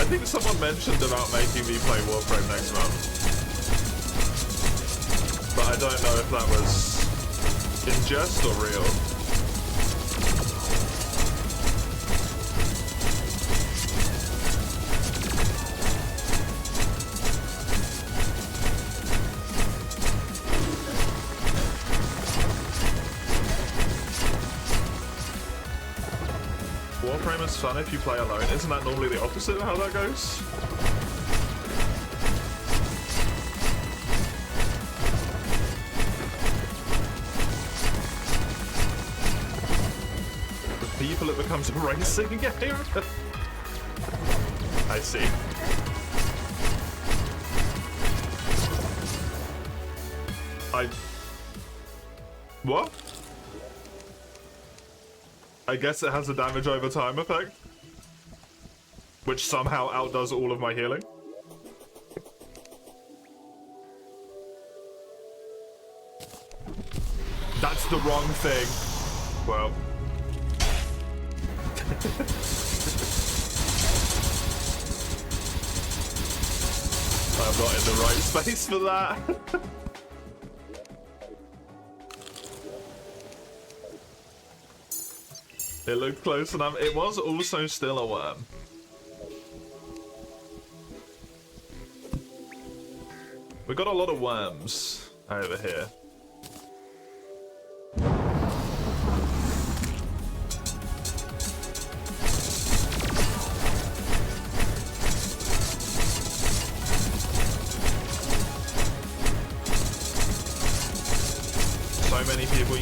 I think someone mentioned about making me play Warframe next month. But I don't know if that was in jest or real. Warframe is fun if you play alone. Isn't that normally the opposite of how that goes? For people, it becomes a racing game. I see. What? I guess it has a damage over time effect, which somehow outdoes all of my healing. That's the wrong thing. Well. I'm not in the right space for that. It looked close enough. It was also still a worm. We got a lot of worms over here. So many people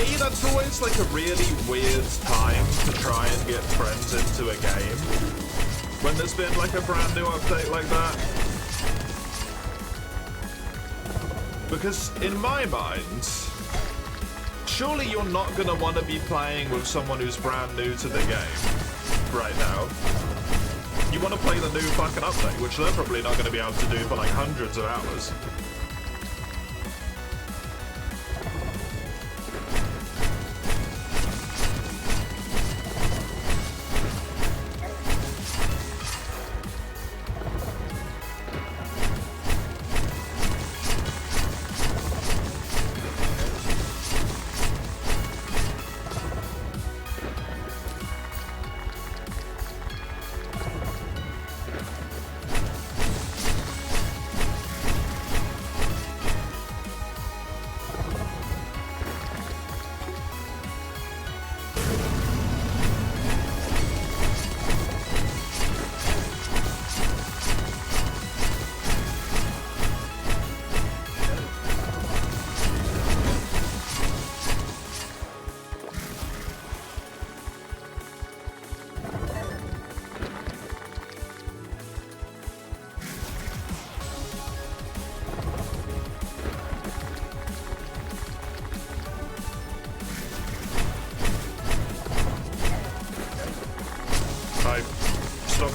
me, that's always like a really weird time to try and get friends into a game. When there's been like a brand new update like that. Because in my mind, surely you're not gonna want to be playing with someone who's brand new to the game right now. You want to play the new fucking update, which they're probably not going to be able to do for like hundreds of hours.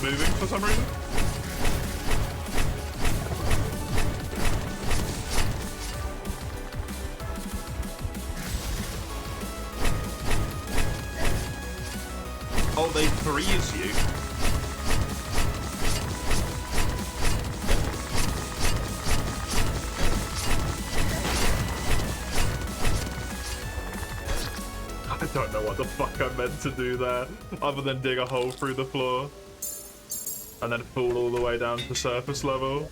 Moving for some reason. Oh, they freeze you. I don't know what the fuck I meant to do there, other than dig a hole through the floor. And then fall all the way down to surface level.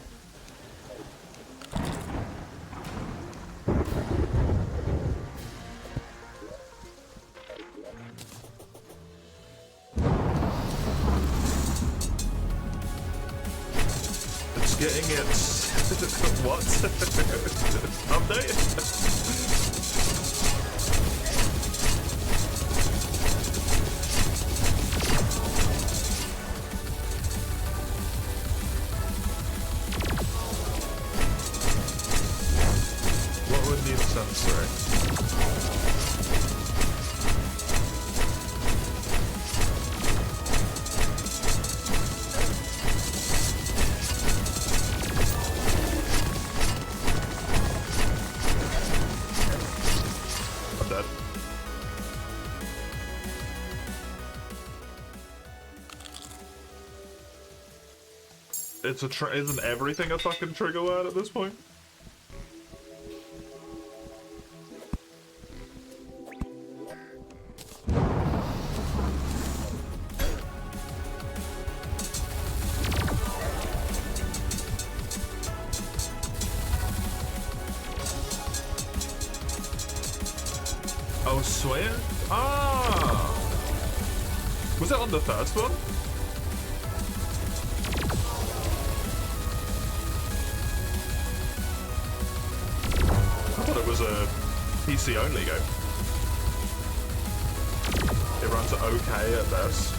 It's getting its... what? Update? Isn't everything a fucking trigger word at this point? Oh, swear? Ah! Was it on the first one? It was a PC only game. It runs okay at best.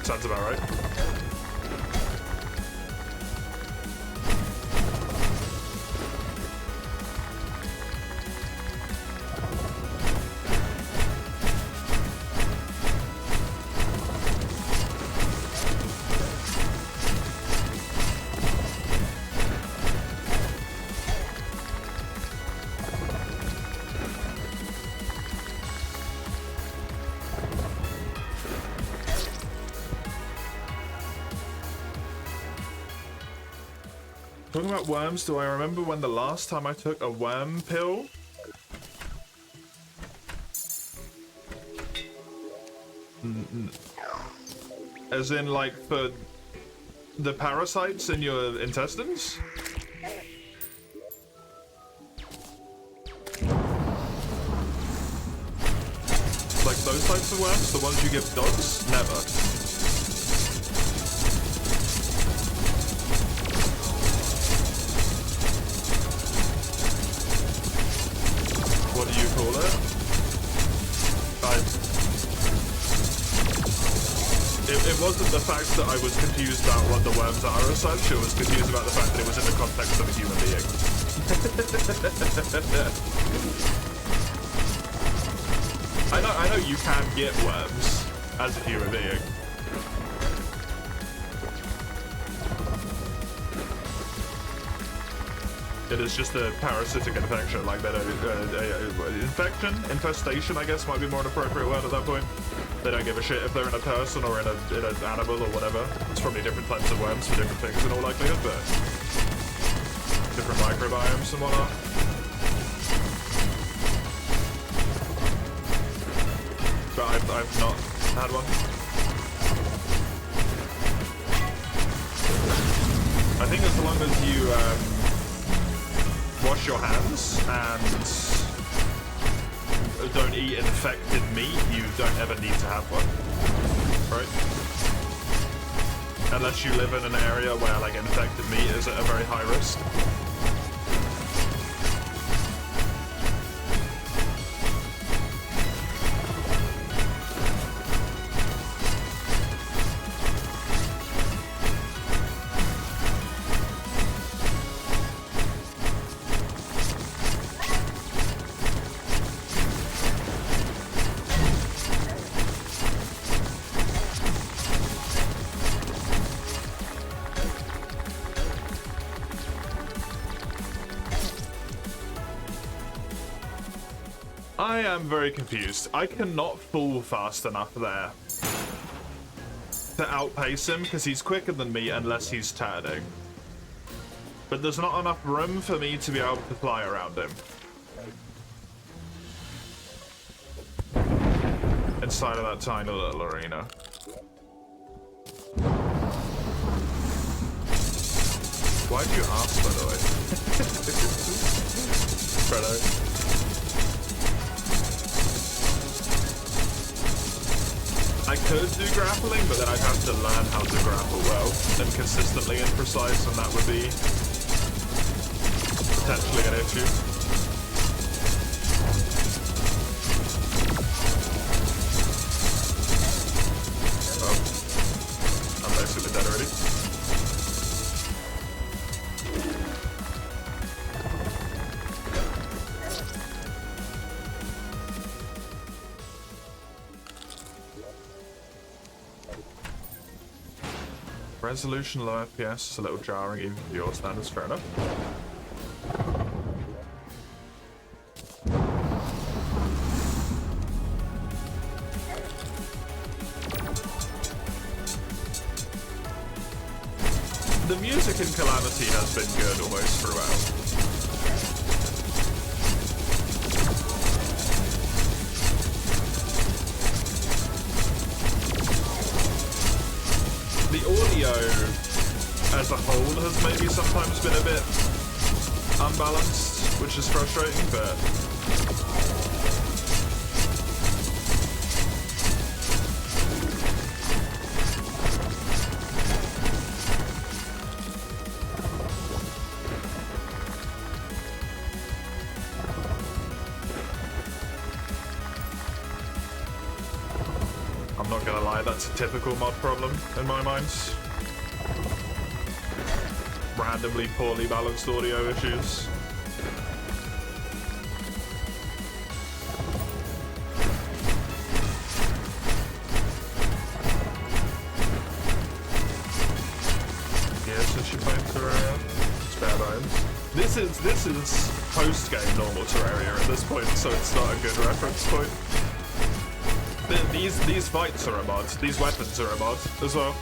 Sounds about right. Talking about worms, do I remember when the last time I took a worm pill? As in, like, for the parasites in your intestines? Like those types of worms? The ones you give dogs? Never. the fact that I was confused about what the worms are as such. I was confused about the fact that it was in the context of a human being. I know you can get worms as a human being. It is just a parasitic infection, like that. Infestation, I guess, might be more an appropriate word at that point. They don't give a shit if they're in a person or in an animal or whatever. It's probably different types of worms for different things in all likelihood, but different microbiomes and whatnot. But I've not had one. I think as long as you wash your hands and don't eat infected meat, you don't ever need to have one, right? Unless you live in an area where like infected meat is at a very high risk. I am very confused. I cannot fall fast enough there to outpace him because he's quicker than me unless he's turning. But there's not enough room for me to be able to fly around him. Inside of that tiny little arena. Why'd you ask, by the way? Fredo. I could do grappling, but then I'd have to learn how to grapple well and consistently and precise, and that would be potentially an issue. Oh. I'm basically dead already. Resolution, low FPS, is a little jarring even for your standards, fair enough. The music in Calamity has been good almost throughout. The audio as a whole has maybe sometimes been a bit unbalanced, which is frustrating, but I'm not gonna lie, that's a typical mod problem in my mind. Randomly poorly balanced audio issues. Yeah, since you played Terraria, it's bare bones. This is post-game normal Terraria at this point, so it's not a good reference point. These fights are a mod. These weapons are a mod as well.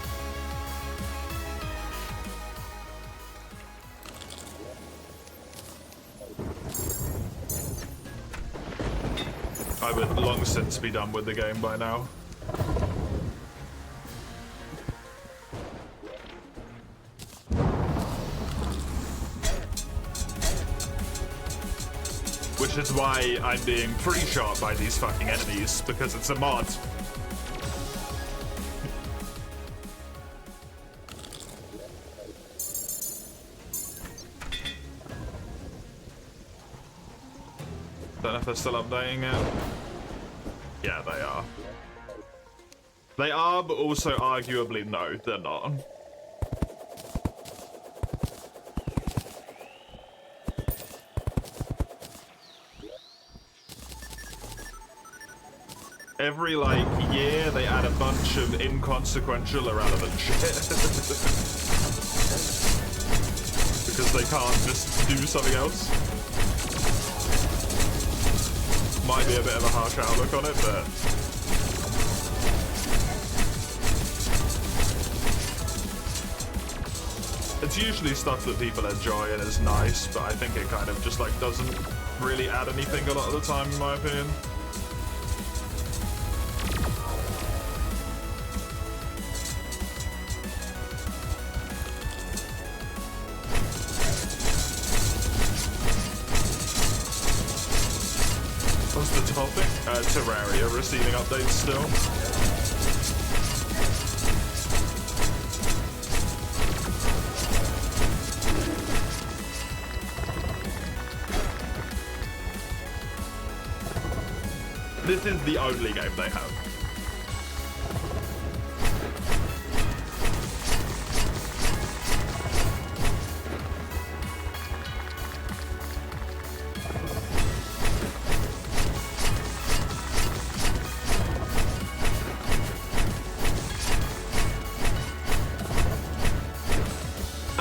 I would long since be done with the game by now. Which is why I'm being pretty shot by these fucking enemies, because it's a mod. Don't know if they're still updating it. Yeah, they are. They are, but also arguably no, they're not. Every, like, year, they add a bunch of inconsequential, irrelevant shit. Because they can't just do something else. Might be a bit of a harsh outlook on it, but... it's usually stuff that people enjoy and is nice, but I think it kind of just, like, doesn't really add anything a lot of the time, in my opinion. Topic? Terraria receiving updates still. This is the only game they have.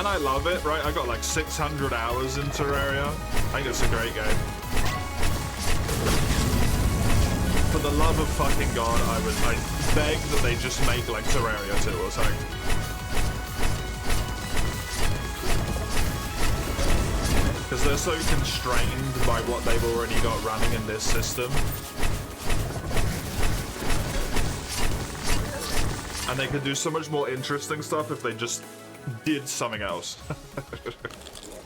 I love it, right? I got like 600 hours in Terraria. I think it's a great game. For the love of fucking God, I beg that they just make like Terraria 2 or something. Because they're so constrained by what they've already got running in this system. And they could do so much more interesting stuff if they just did something else.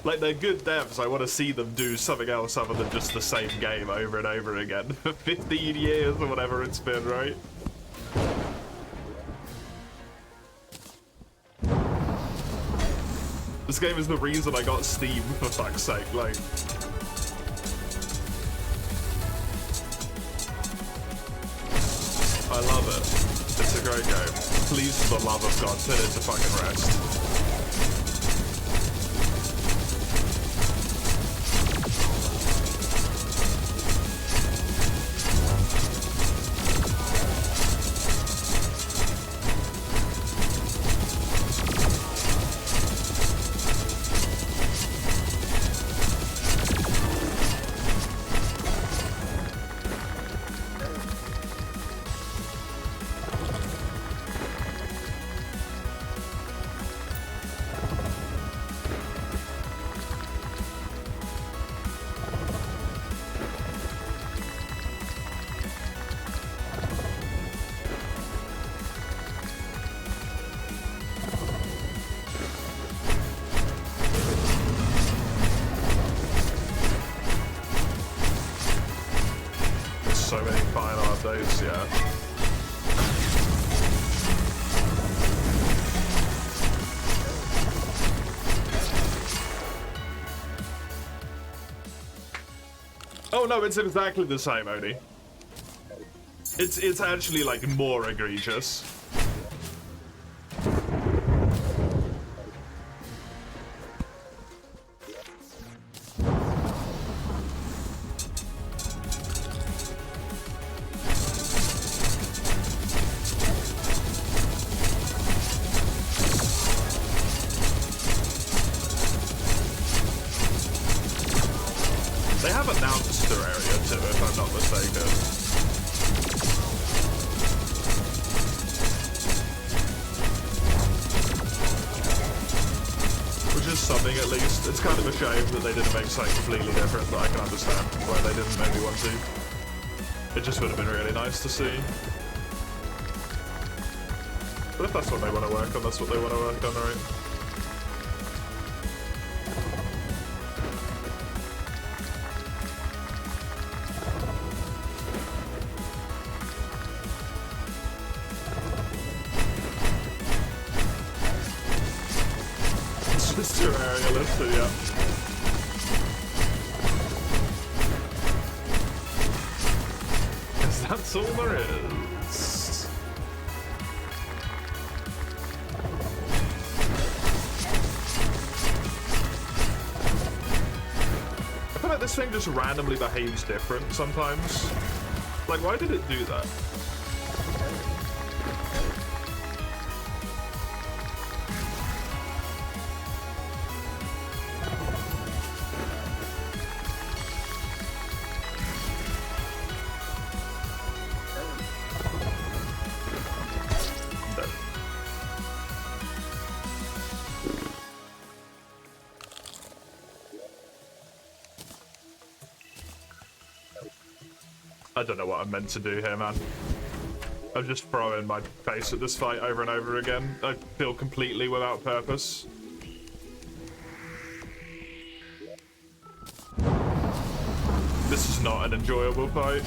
Like, they're good devs. I want to see them do something else other than just the same game over and over again for 15 years or whatever it's been, right? This game is the reason I got Steam, for fuck's sake, like... I love it. It's a great game. Please, for the love of God, put it to fucking rest. So many final updates, yeah. Oh no, it's exactly the same, Oni. It's actually like more egregious. They have announced Terraria 2, if I'm not mistaken. Which is something, at least. It's kind of a shame that they didn't make something completely different, but I can understand why they didn't maybe want to. It just would have been really nice to see. But if that's what they want to work on, that's what they want to work on, right? Terraria listed, yeah. Because that's all there is. this thing just randomly behaves different sometimes? Like, why did it do that? I don't know what I'm meant to do here, man. I'm just throwing my face at this fight over and over again. I feel completely without purpose. This is not an enjoyable fight.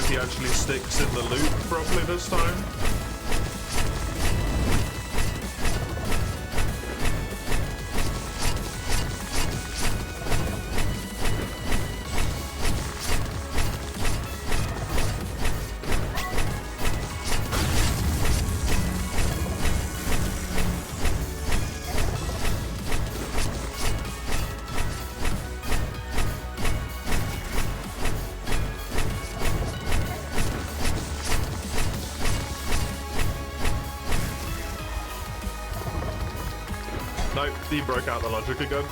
He actually sticks in the loop properly this time. Nope, he broke out the logic again.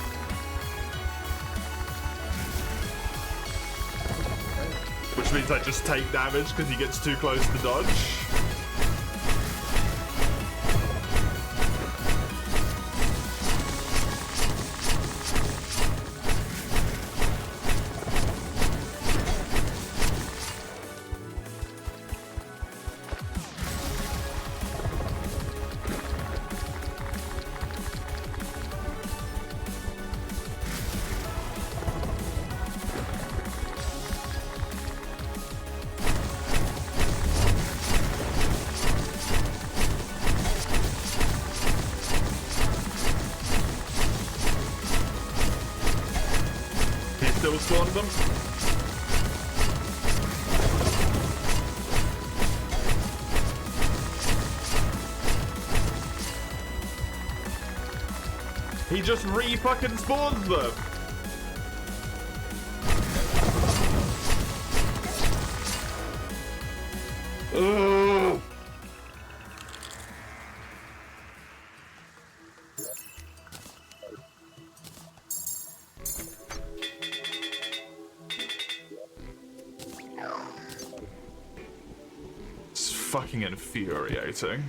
Which means I just take damage because he gets too close to dodge. Still spawned them. He just re-fucking spawns them. Ugh. It's fucking infuriating.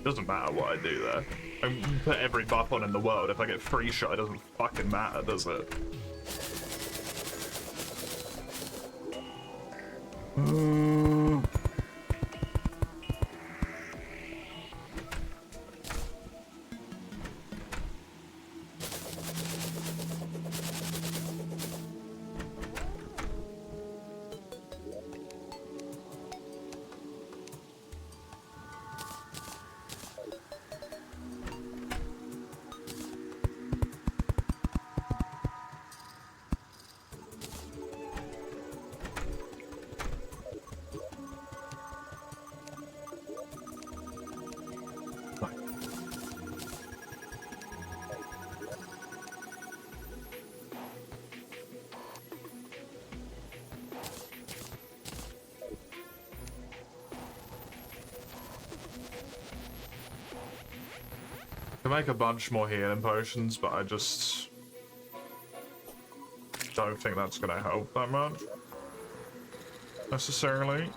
Doesn't matter what I do there. I can put every buff on in the world. If I get free shot, it doesn't fucking matter, does it? Can make a bunch more healing potions, but I just don't think that's gonna help that much necessarily.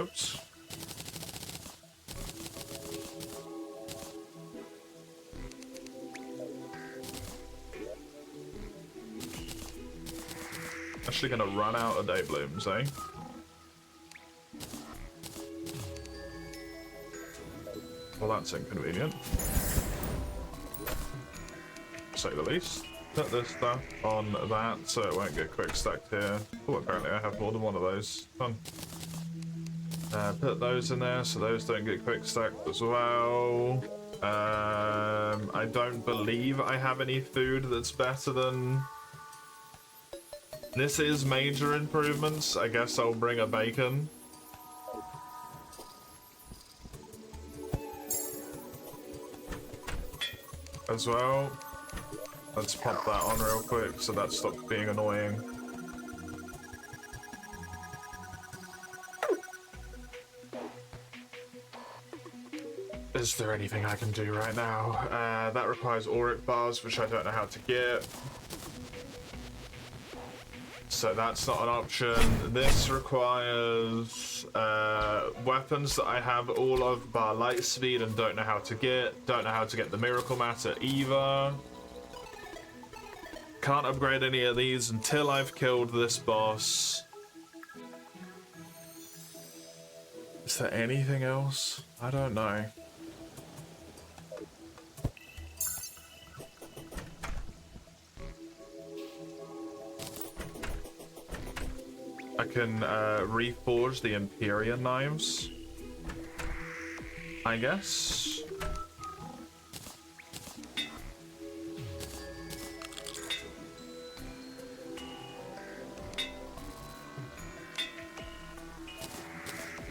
Oops. Actually gonna run out of day blooms, eh? Well, that's inconvenient. To say the least. Put this stuff on that so it won't get quick stacked here. Oh, apparently I have more than one of those. Fun. Put those in there so those don't get quick stacked as well. I don't believe I have any food that's better than... This is major improvements. I guess I'll bring a bacon. As well. Let's pop that on real quick so that stops being annoying. Is there anything I can do right now? That requires auric bars, which I don't know how to get. So that's not an option. This requires weapons that I have all of bar light speed and don't know how to get. Don't know how to get the miracle matter either. Can't upgrade any of these until I've killed this boss. Is there anything else? I don't know. I can reforge the Empyrean knives, I guess.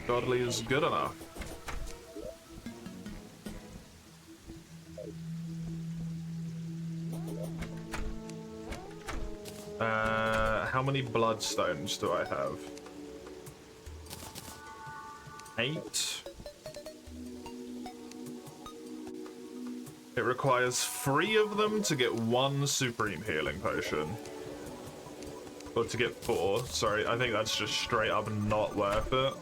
Godly is good enough. How many bloodstones do I have? 8. It requires 3 of them to get 1 supreme healing potion. Or to get 4. Sorry, I think that's just straight up not worth it,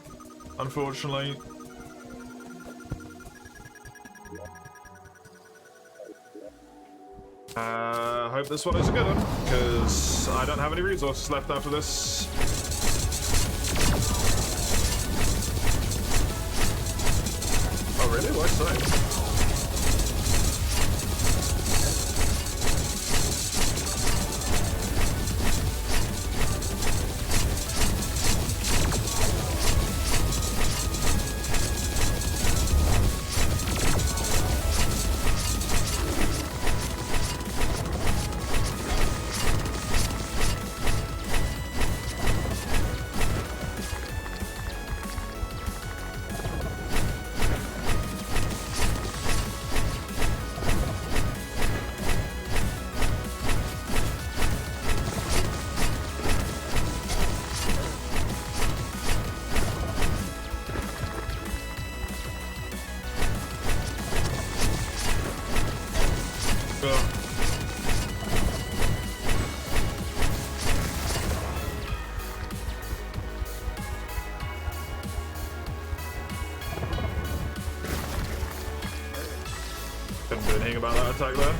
unfortunately. Hope this one is a good one, because I don't have any resources left after this. Oh really? Why so? Couldn't do anything about that attack there.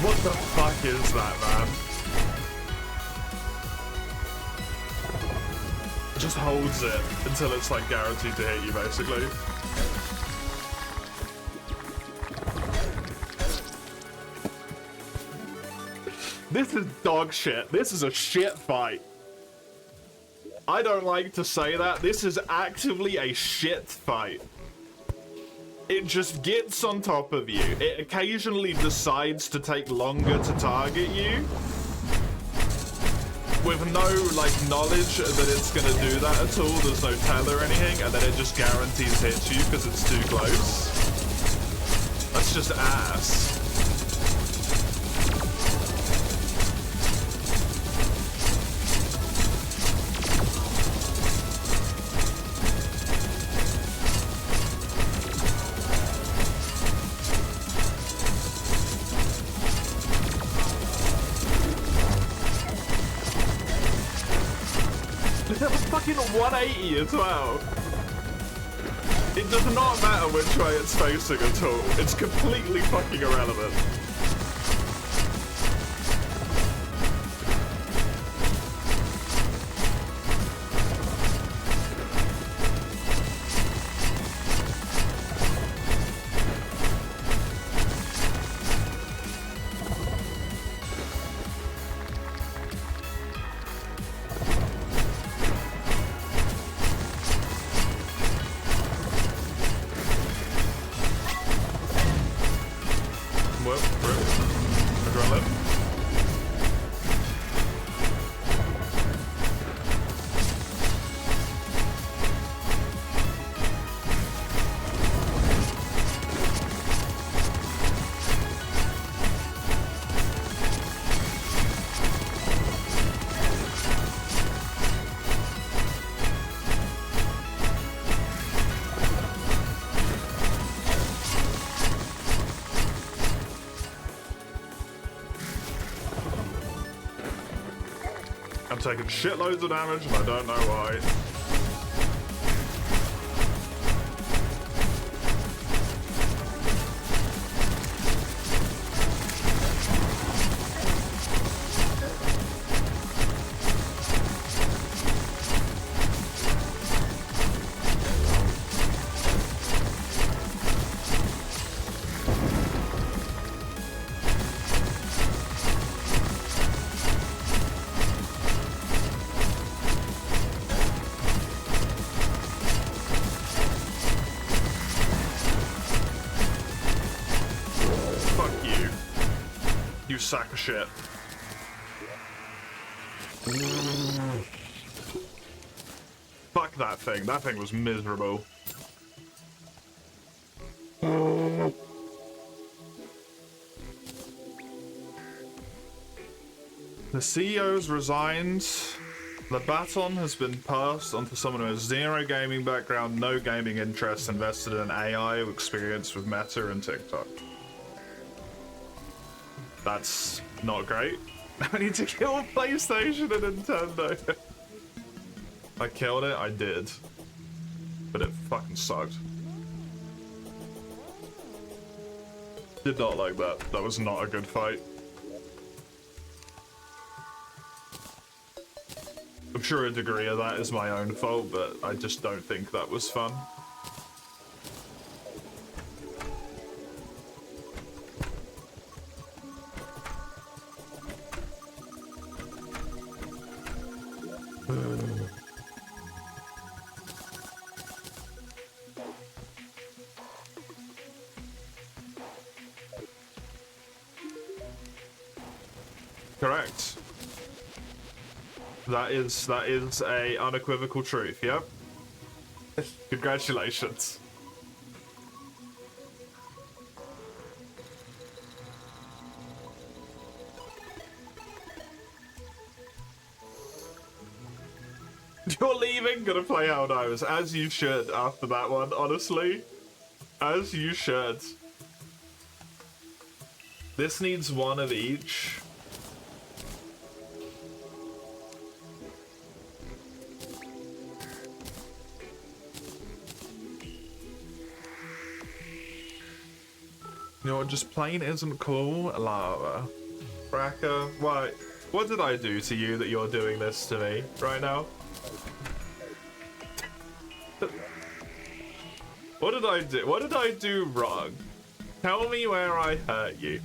What the fuck is that, man? It just holds it until it's like guaranteed to hit you, basically. This is dog shit. This is a shit fight. I don't like to say that. This is actively a shit fight. It just gets on top of you. It occasionally decides to take longer to target you, with no, like, knowledge that it's gonna do that at all. There's no tell or anything, and then it just guarantees hits you because it's too close. That's just ass. That was fucking 180 as well. It does not matter which way it's facing at all. It's completely fucking irrelevant. I'm taking shitloads of damage and I don't know why. You sack of shit. Fuck that thing. That thing was miserable. The CEO's resigned. The baton has been passed on to someone who has zero gaming background, no gaming interest, invested in AI, experience with Meta and TikTok. That's not great. I need to kill PlayStation and Nintendo. I killed it, I did. But it fucking sucked. Did not like that. That was not a good fight. I'm sure a degree of that is my own fault, but I just don't think that was fun. Correct. That is a unequivocal truth, yep. Congratulations. You're leaving? Gonna play Helldivers, as you should after that one, honestly. As you should. This needs one of each. You know what, just plain isn't cool? Lava. Bracker, why? What did I do to you that you're doing this to me right now? What did I do? What did I do wrong? Tell me where I hurt you.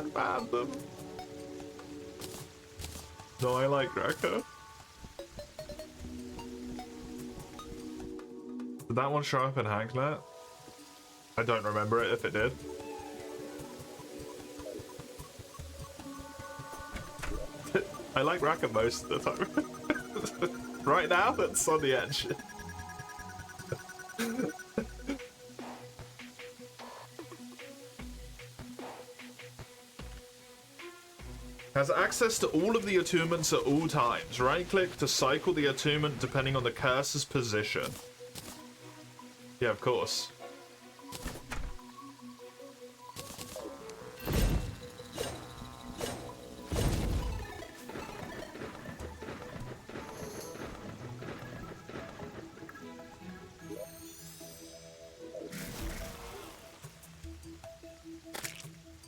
ban them. No, I like Raka. Did that one show up in Hacknet? I don't remember it if it did. I like Raka most of the time. Right now, it's on the edge. Has access to all of the attunements at all times. Right-click to cycle the attunement depending on the cursor's position. Yeah, of course.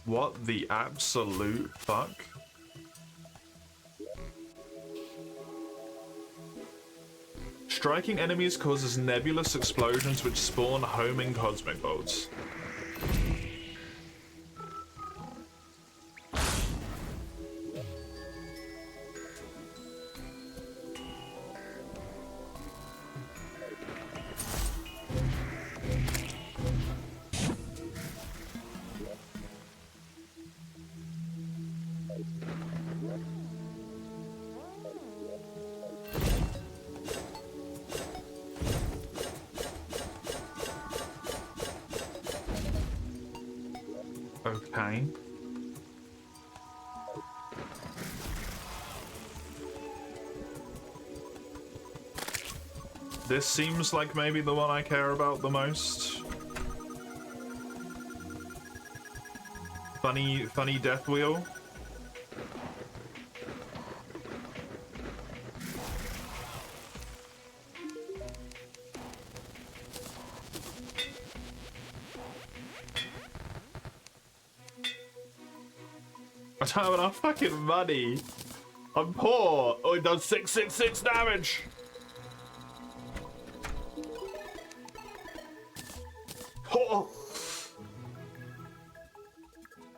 What the absolute fuck? Striking enemies causes nebulous explosions which spawn homing cosmic bolts. Okay. This seems like maybe the one I care about the most. Funny death wheel. I don't have enough fucking money. I'm poor. Oh, it does 666 damage. Oh.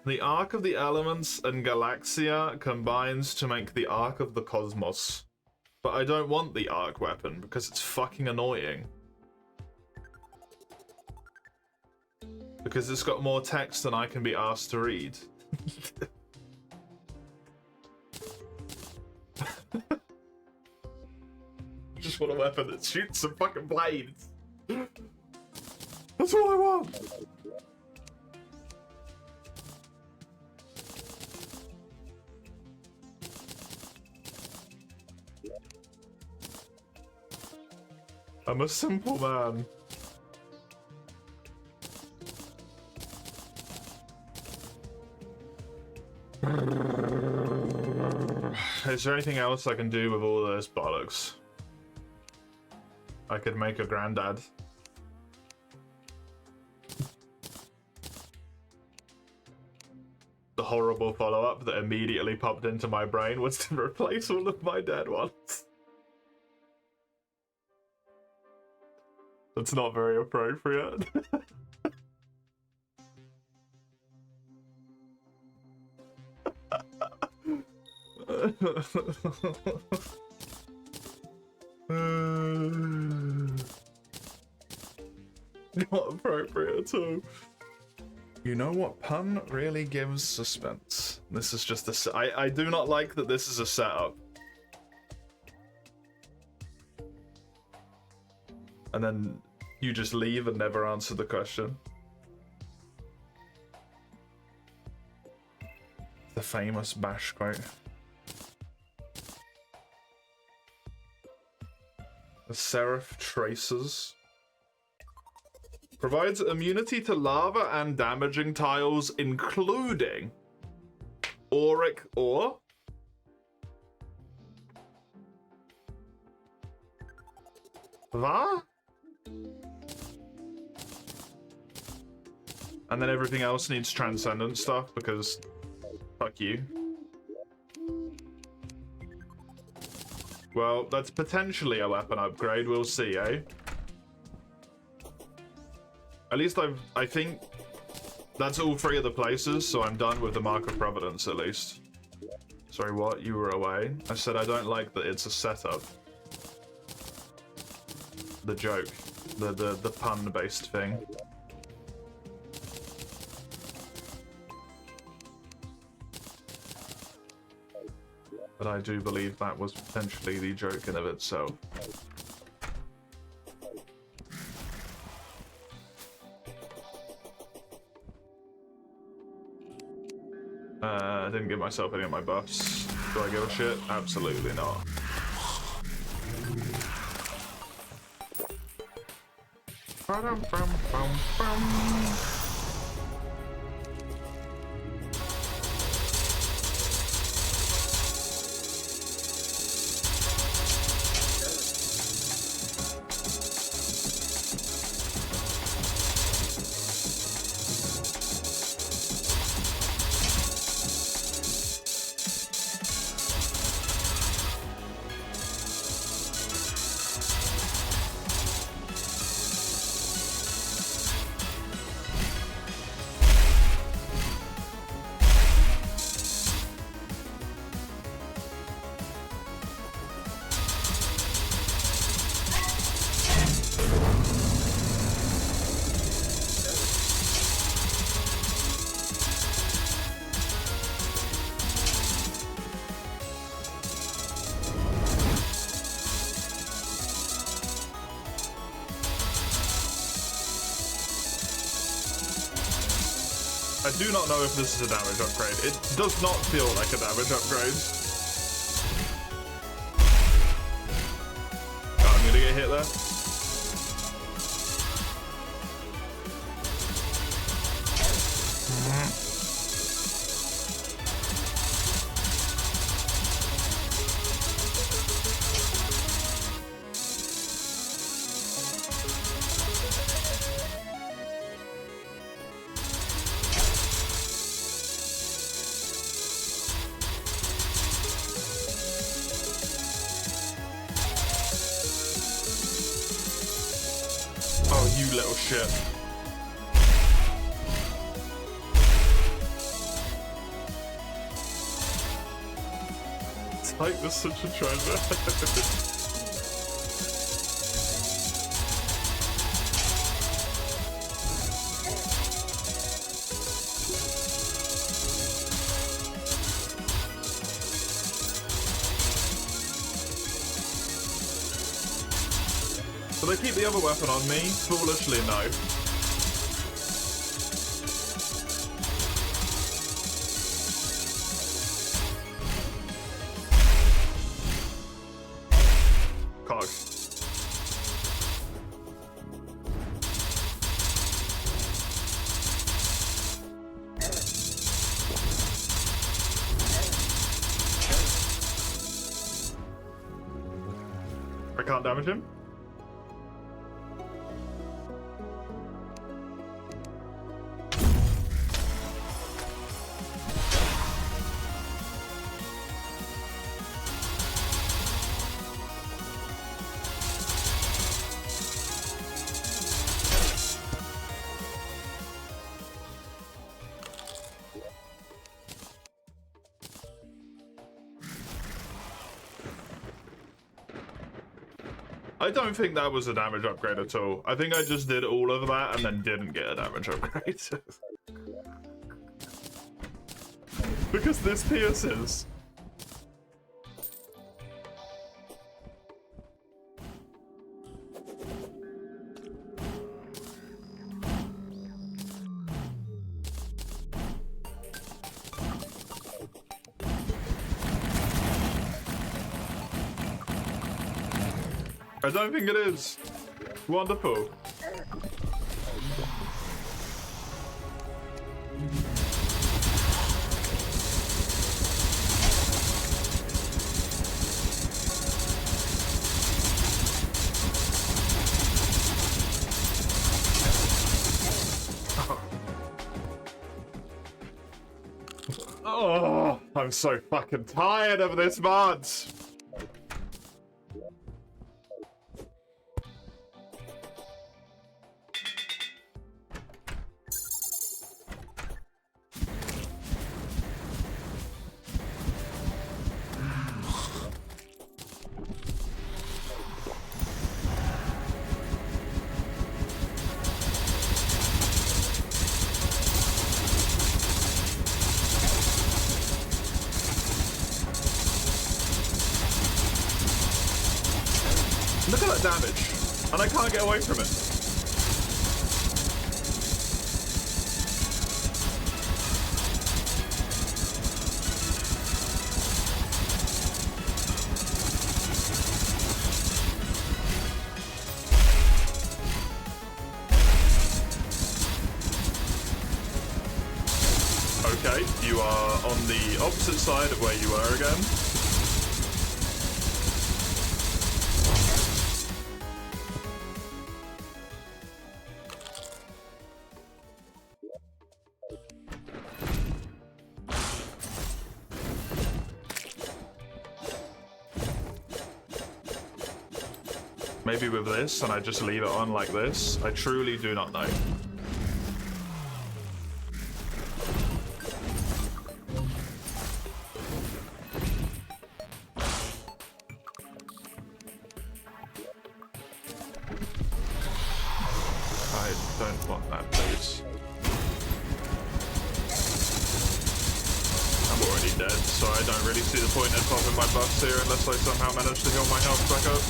The Arc of the Elements and Galaxia combines to make the Arc of the Cosmos. But I don't want the Arc weapon because it's fucking annoying. Because it's got more text than I can be asked to read. I just want a weapon that shoots some fucking blades. That's all I want. I'm a simple man. Is there anything else I can do with all this bollocks? I could make a granddad. The horrible follow-up that immediately popped into my brain was to replace all of my dead ones. That's not very appropriate. Not appropriate at all. You know what pun really gives suspense? This is just a... I do not like that this is a setup. And then you just leave and never answer the question. The famous Bash quote. The Seraph Tracers. Provides immunity to lava and damaging tiles, including auric ore. What? And then everything else needs transcendent stuff because fuck you. Well, that's potentially a weapon upgrade. We'll see, eh? At least I think That's all 3 of the places, so I'm done with the Mark of Providence at least. Sorry, what? You were away? I said I don't like that it's a setup. The joke. The pun-based thing. But I do believe that was potentially the joke in of itself. I didn't give myself any of my buffs. Do I give a shit? Absolutely not. I do not know if this is a damage upgrade. It does not feel like a damage upgrade. Oh, I'm gonna get hit there. You little shit. It's like this such a treasure. Do they keep the other weapon on me? Foolishly, no. Cog. I can't damage him? I don't think that was a damage upgrade at all. I think I just did all of that and then didn't get a damage upgrade. Because this pierces. I don't think it is. Wonderful. Oh, I'm so fucking tired of this mod. Look at that damage. And I can't get away from it. Okay, you are on the opposite side of where you were again. Maybe with this, and I just leave it on like this. I truly do not know. I don't want that, please. I'm already dead, so I don't really see the point in popping my buffs here unless I somehow manage to heal my health back up.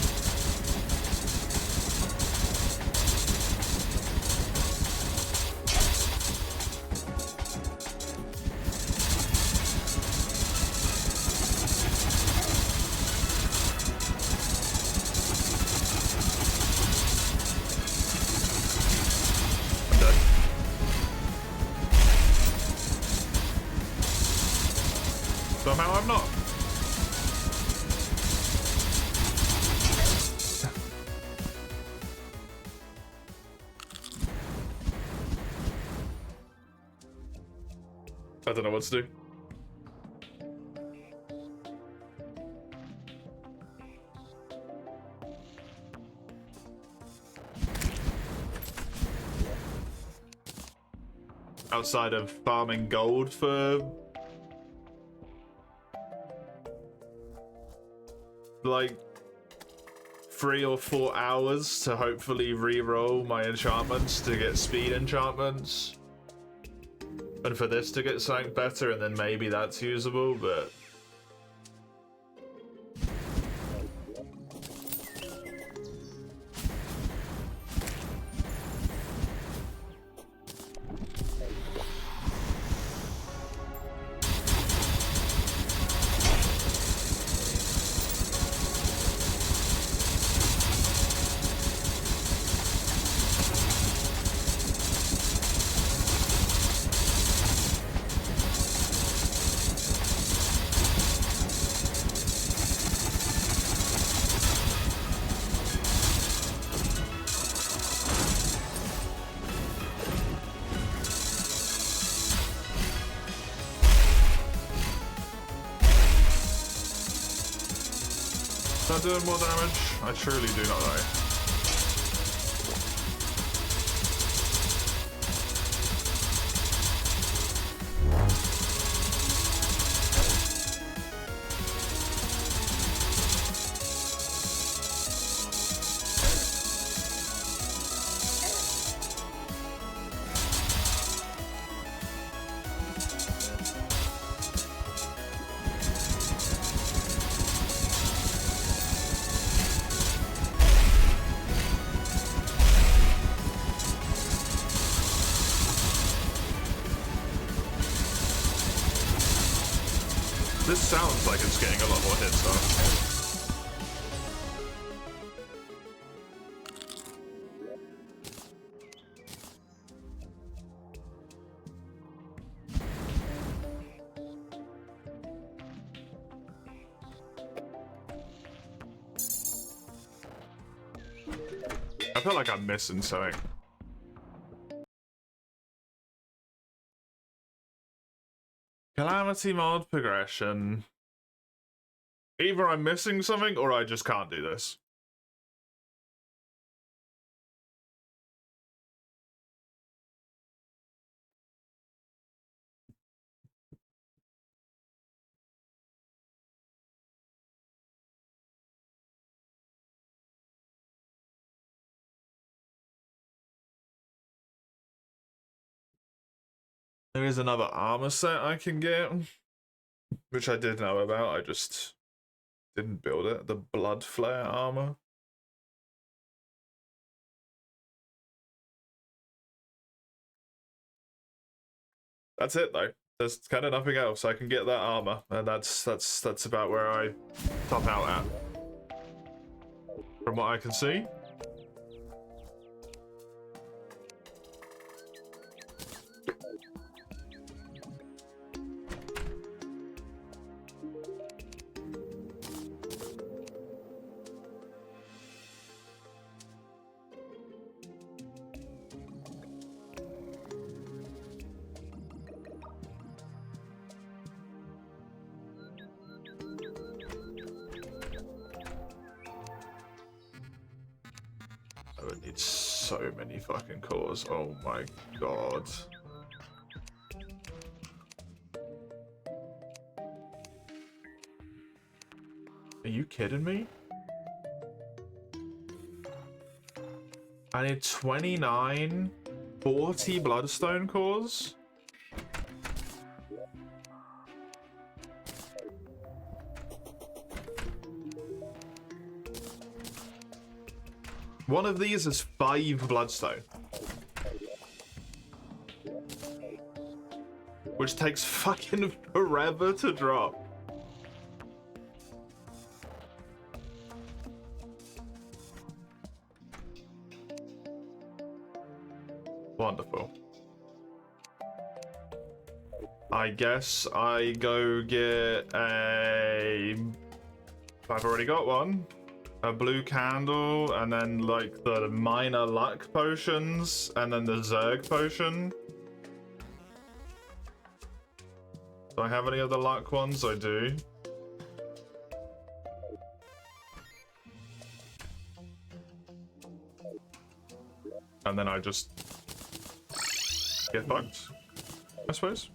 Somehow I'm not. I don't know what to do. Outside of farming gold for like 3 or 4 hours to hopefully re-roll my enchantments to get speed enchantments, and for this to get something better, and then maybe that's usable, but am I doing more damage? I truly do not know. This sounds like it's getting a lot more hits though. I feel like I'm missing something. Calamity mod progression. Either I'm missing something or I just can't do this. There is another armor set I can get, which I did know about, I just didn't build it. The Blood Flare armor. That's it though. There's kind of nothing else. I can get that armor, and that's about where I top out at. From what I can see. I would need so many fucking cores. Oh my god. Are you kidding me? I need 29, 40 bloodstone cores? One of these is 5 bloodstone. Which takes fucking forever to drop. Wonderful. I guess I go get a... I've already got one. A blue candle, and then like the minor luck potions, and then the Zerg potion. Do I have any other luck ones? I do. And then I just get fucked, I suppose.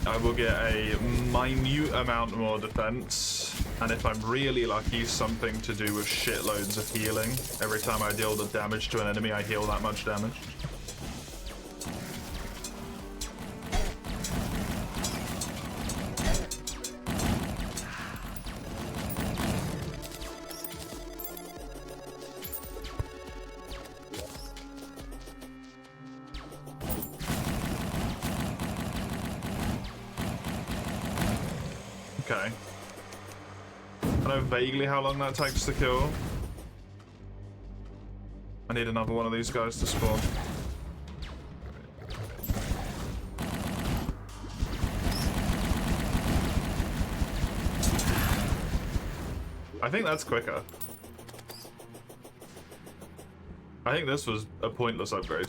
I will get a minute amount more defense, and if I'm really lucky, something to do with shitloads of healing. Every time I deal the damage to an enemy, I heal that much damage. Okay. I know vaguely how long that takes to kill. I need another one of these guys to spawn. I think that's quicker. I think this was a pointless upgrade.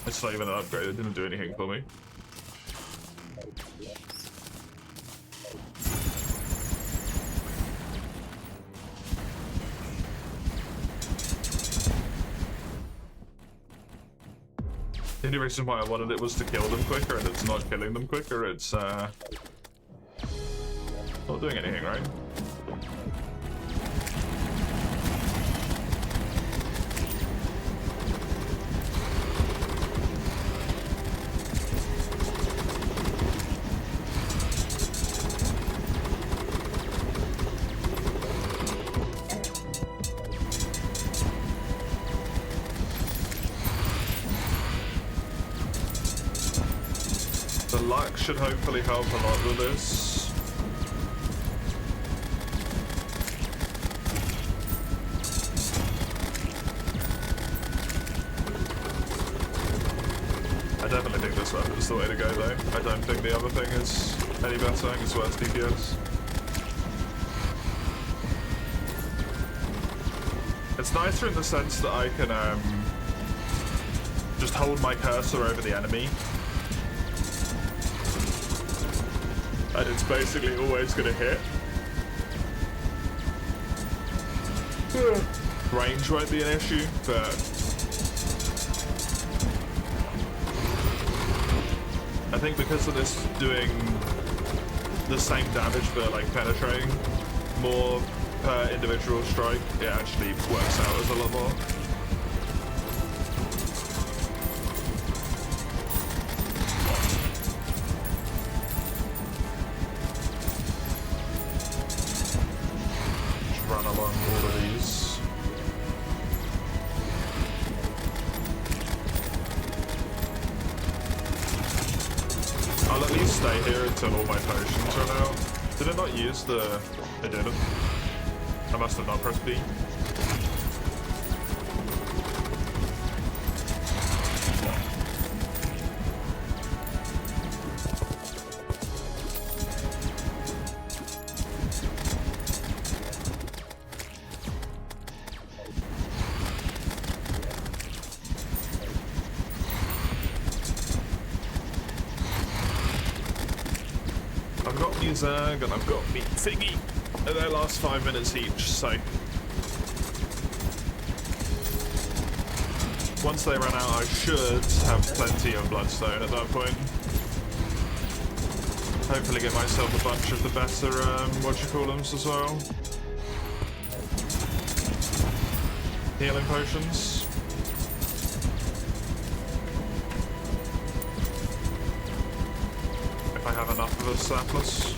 It's not even an upgrade, it didn't do anything for me. The only reason why I wanted it was to kill them quicker, and it's not killing them quicker, it's not doing anything, right? The luck should hopefully help a lot with this. I definitely think this weapon is the way to go though. I don't think the other thing is any better. I think it's worse DPS. It's nicer in the sense that I can just hold my cursor over the enemy. And it's basically always gonna hit. Range won't be an issue, but I think because of this doing the same damage but like penetrating more per individual strike, it actually works out as a lot more. I'll at least stay here until all my potions run out. Did it not use the... It didn't. I must have not pressed B. I've got me Zerg and I've got me Thingy, and they last 5 minutes each, so once they run out I should have plenty of Bloodstone at that point. Hopefully get myself a bunch of the better, whatchamacallums as well. Healing potions. If I have enough of a surplus.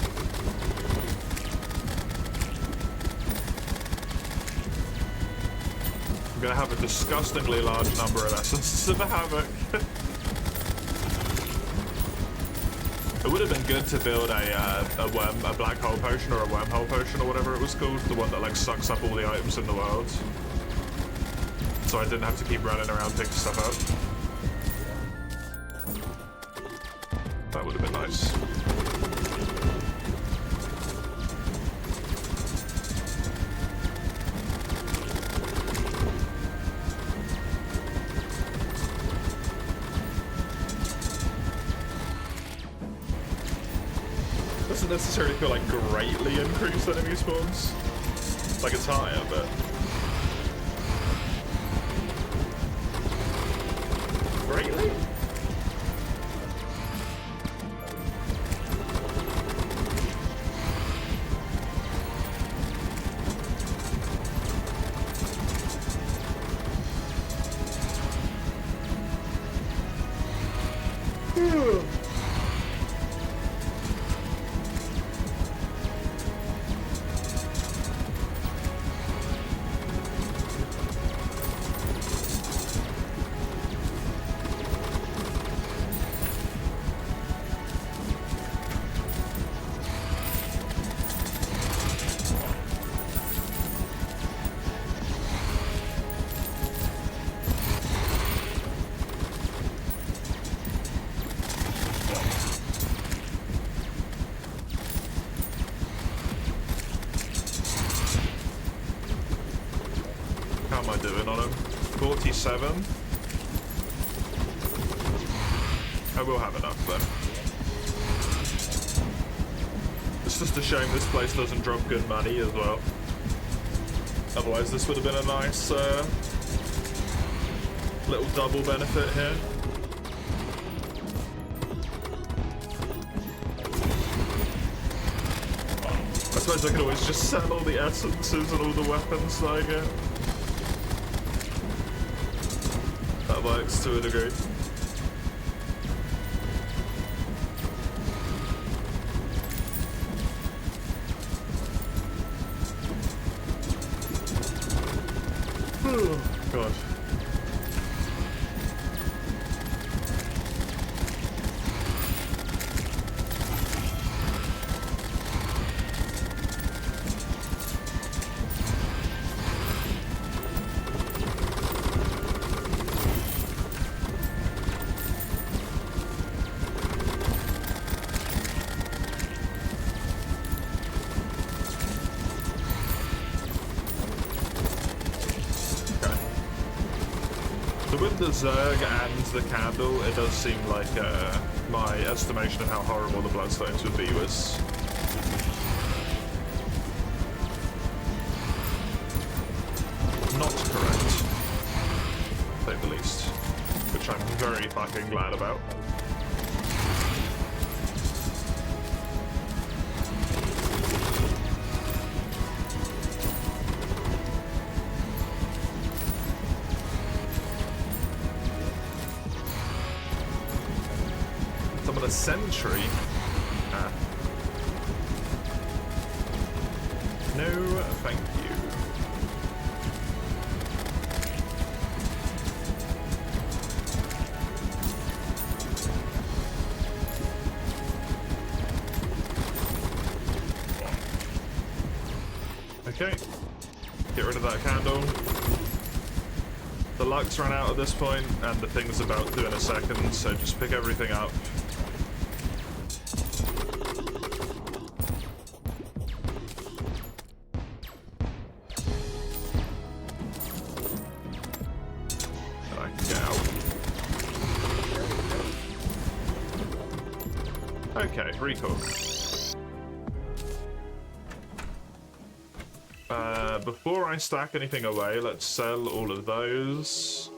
I'm gonna have a disgustingly large number of essences of havoc. It would have been good to build a black hole potion or a wormhole potion or whatever it was called, the one that like sucks up all the items in the world. So I didn't have to keep running around picking stuff up. That would have been nice. Doesn't necessarily feel like greatly increased enemy spawns. Like it's higher, but greatly? How am I doing on him? 47? I will have enough then. It's just a shame this place doesn't drop good money as well. Otherwise this would have been a nice little double benefit here. I suppose I could always just sell all the essences and all the weapons that I get. That works to a degree. Oh, God. So with the Zerg and the candle, it does seem like my estimation of how horrible the Bloodstones would be was not correct, to say the least, which I'm very fucking glad about. Some of the sentry. No, thank you. Okay. Get rid of that candle. The luck's run out at this point, and the thing's about to in a second, so just pick everything up. And I can get out. Okay, recall. Before I stack anything away, let's sell all of those.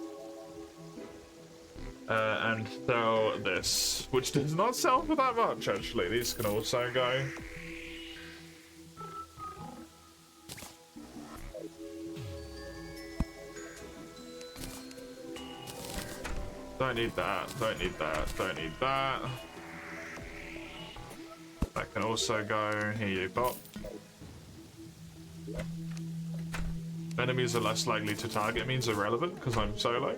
And sell this, which does not sell for that much, actually. These can also go. Don't need that, don't need that, don't need that. That can also go. Here you pop. Enemies are less likely to target me is irrelevant because I'm solo.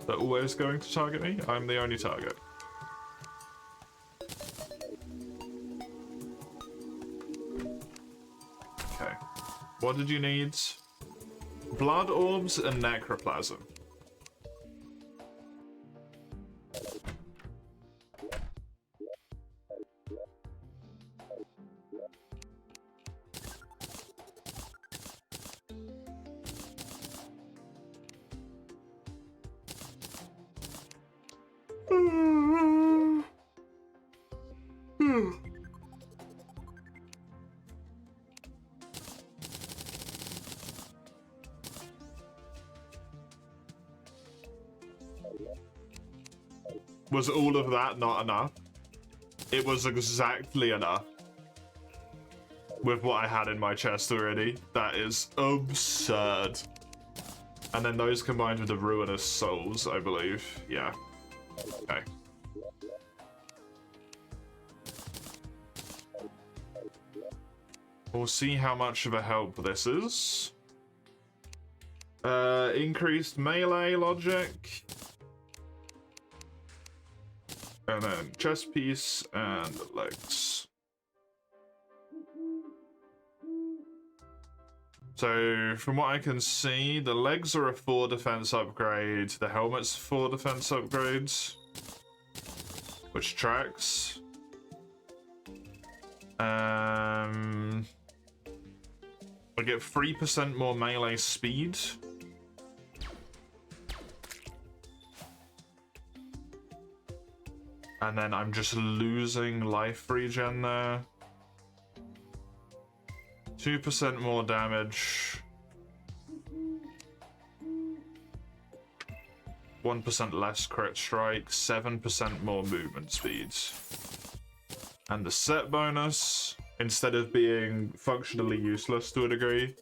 They're always going to target me. I'm the only target. Okay. What did you need? Blood orbs and necroplasm. Was all of that not enough? It was exactly enough. With what I had in my chest already. That is absurd. And then those combined with the ruinous souls, I believe. Yeah. Okay. We'll see how much of a help this is. Increased melee logic. And then chest piece and legs. So from what I can see, the legs are a 4 defense upgrade. The helmet's 4 defense upgrades, which tracks. I get 3% more melee speed. And then I'm just losing life regen there. 2% more damage. 1% less crit strike. 7% more movement speed. And the set bonus, instead of being functionally useless to a degree,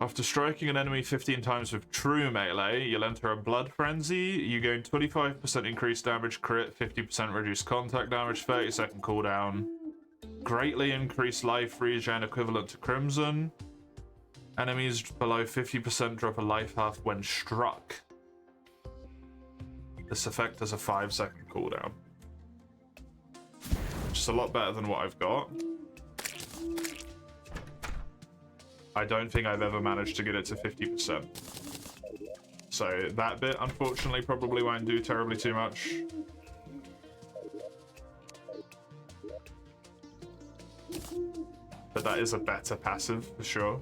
after striking an enemy 15 times with true melee, you'll enter a blood frenzy. You gain 25% increased damage, crit, 50% reduced contact damage, 30-second cooldown. Greatly increased life regen equivalent to Crimson. Enemies below 50% drop a life half when struck. This effect has a 5-second cooldown. Which is a lot better than what I've got. I don't think I've ever managed to get it to 50%. So that bit, unfortunately, probably won't do terribly too much. But that is a better passive, for sure.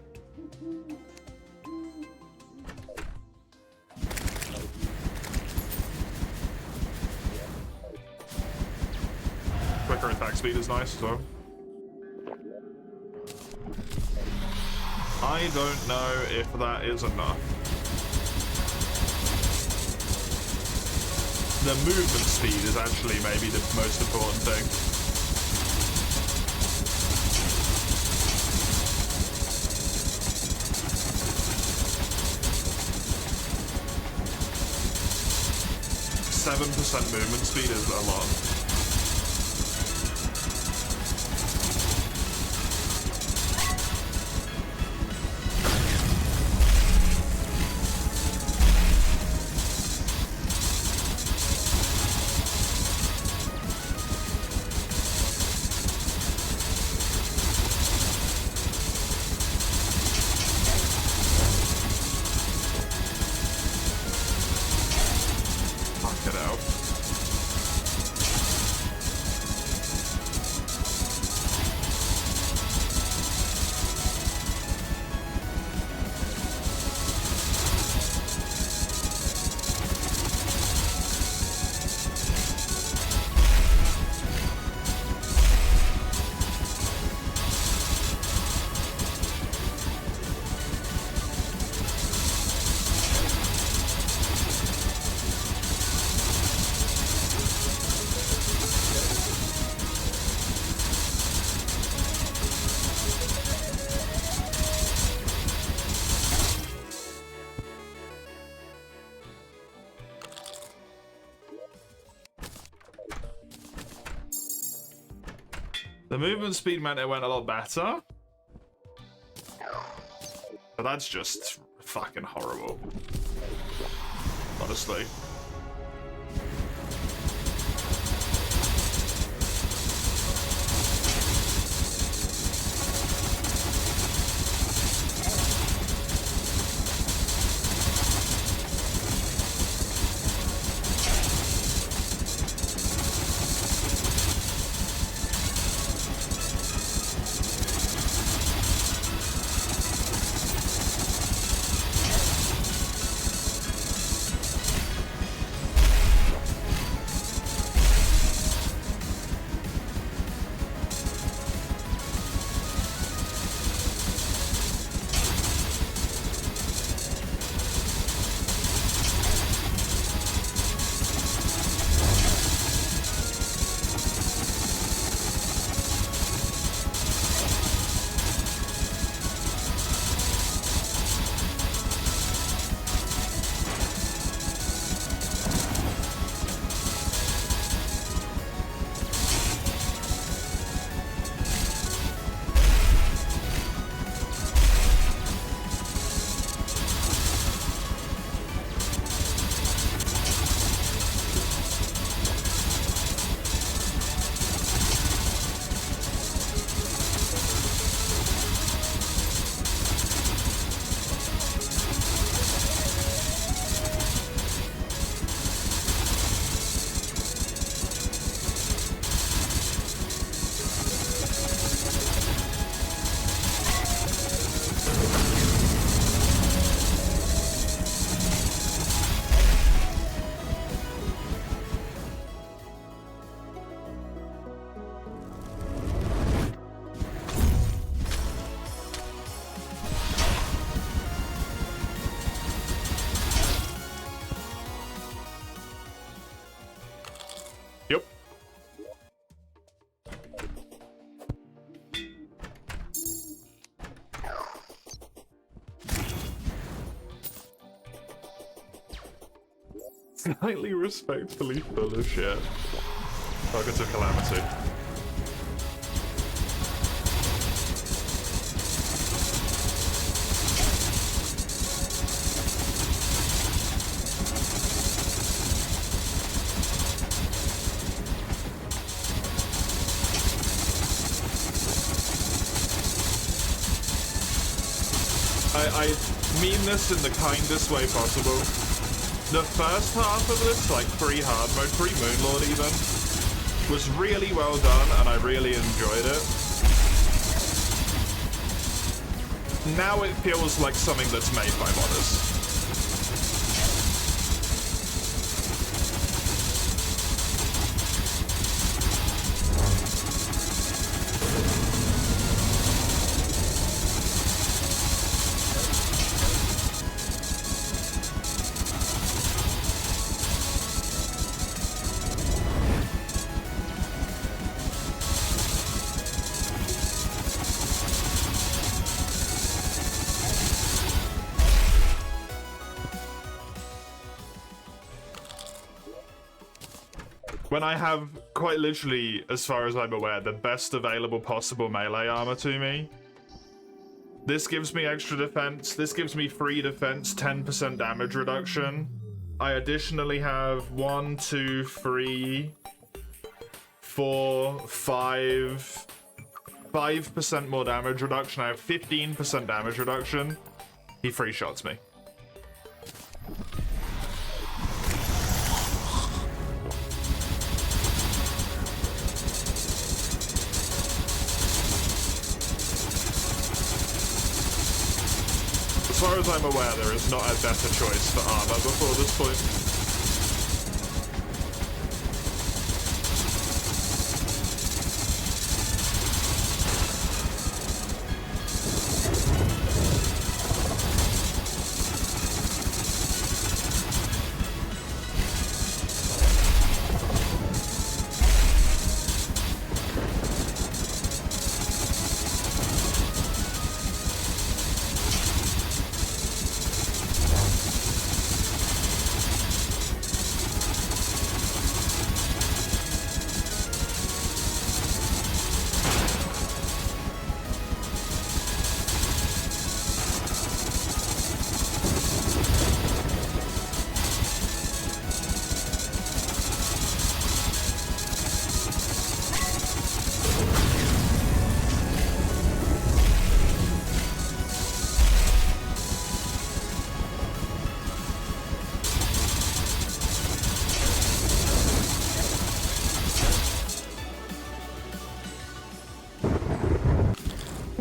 Quicker attack speed is nice as well. I don't know if that is enough. The movement speed is actually maybe the most important thing. .7% movement speed is a lot. it out. The movement speed meant it went a lot better. But that's just fucking horrible. Honestly. Yep. Slightly respectfully full of shit. Target to Calamity. I mean this in the kindest way possible. The first half of this, like pre-hard mode, pre-Moonlord even, was really well done and I really enjoyed it. Now it feels like something that's made by modders. When I have, quite literally, as far as I'm aware, the best available possible melee armor to me. This gives me extra defense, this gives me free defense, 10% damage reduction. I additionally have 1, 2, 3, 4, 5, 5% more damage reduction. I have 15% damage reduction. He free shots me. far as I'm aware, there is not a better choice for armor before this point.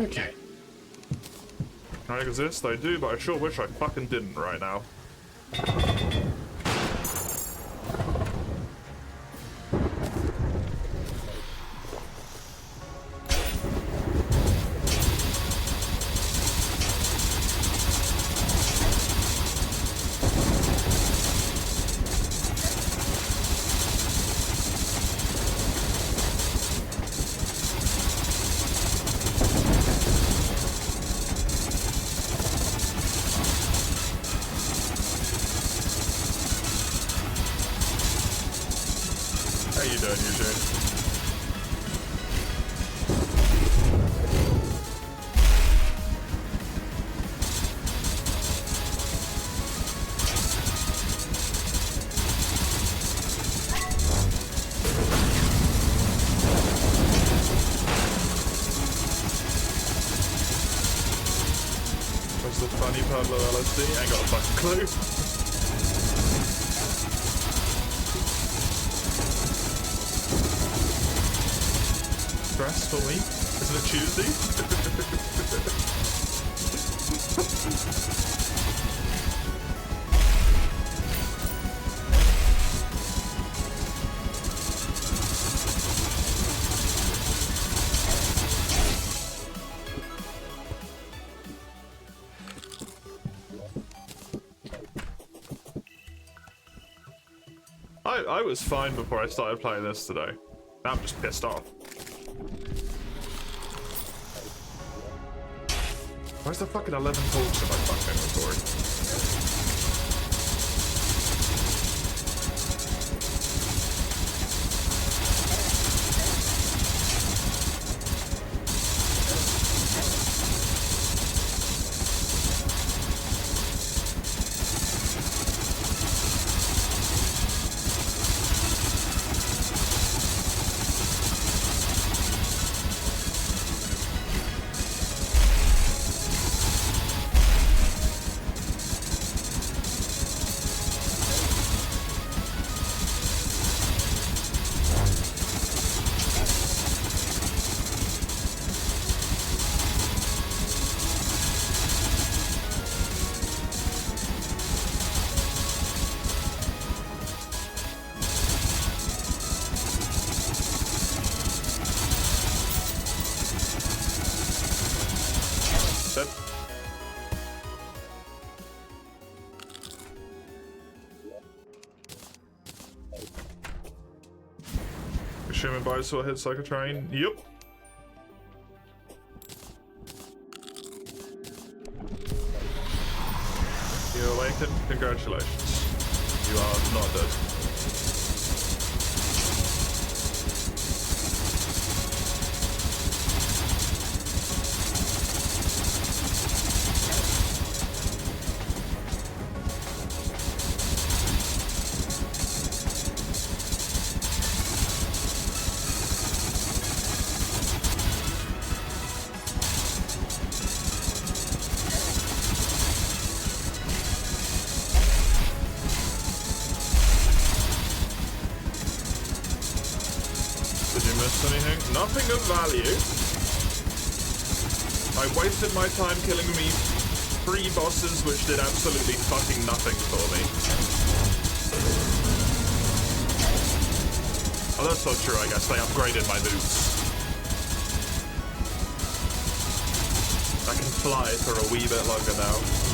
Okay. Can I exist? I do, but I sure wish I fucking didn't right now. What's the funny Pablo LSD? Ain't got a fucking clue. Stress for me? Isn't it Tuesday? I was fine before I started playing this today. Now I'm just pissed off. Where's the fucking 11 bolts in my fucking inventory? Assuming Biosaur hits like a train. Yup. You awakened? Congratulations. You are not dead. Nothing of value. I wasted my time killing me 3 bosses which did absolutely fucking nothing for me. Oh, that's not true, I guess. They upgraded my boots. I can fly for a wee bit longer now.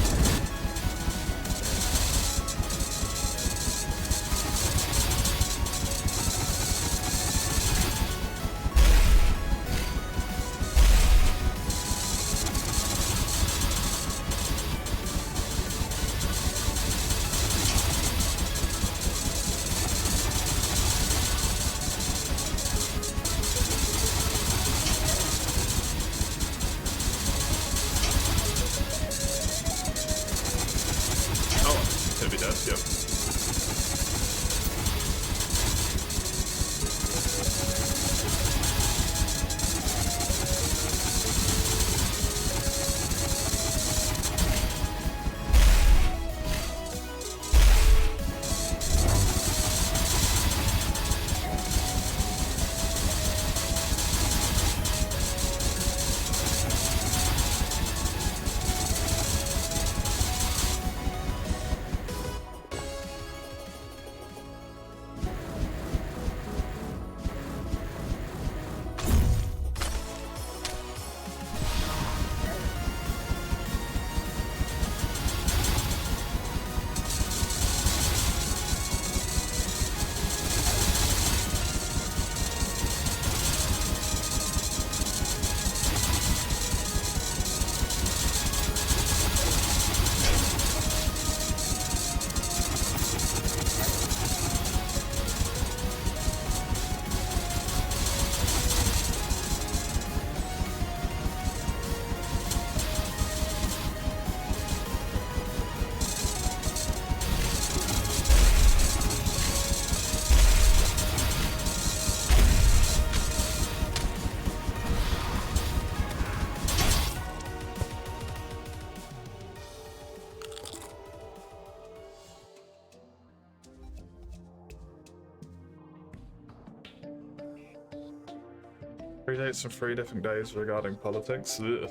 Dates and 3 different days regarding politics. Ugh.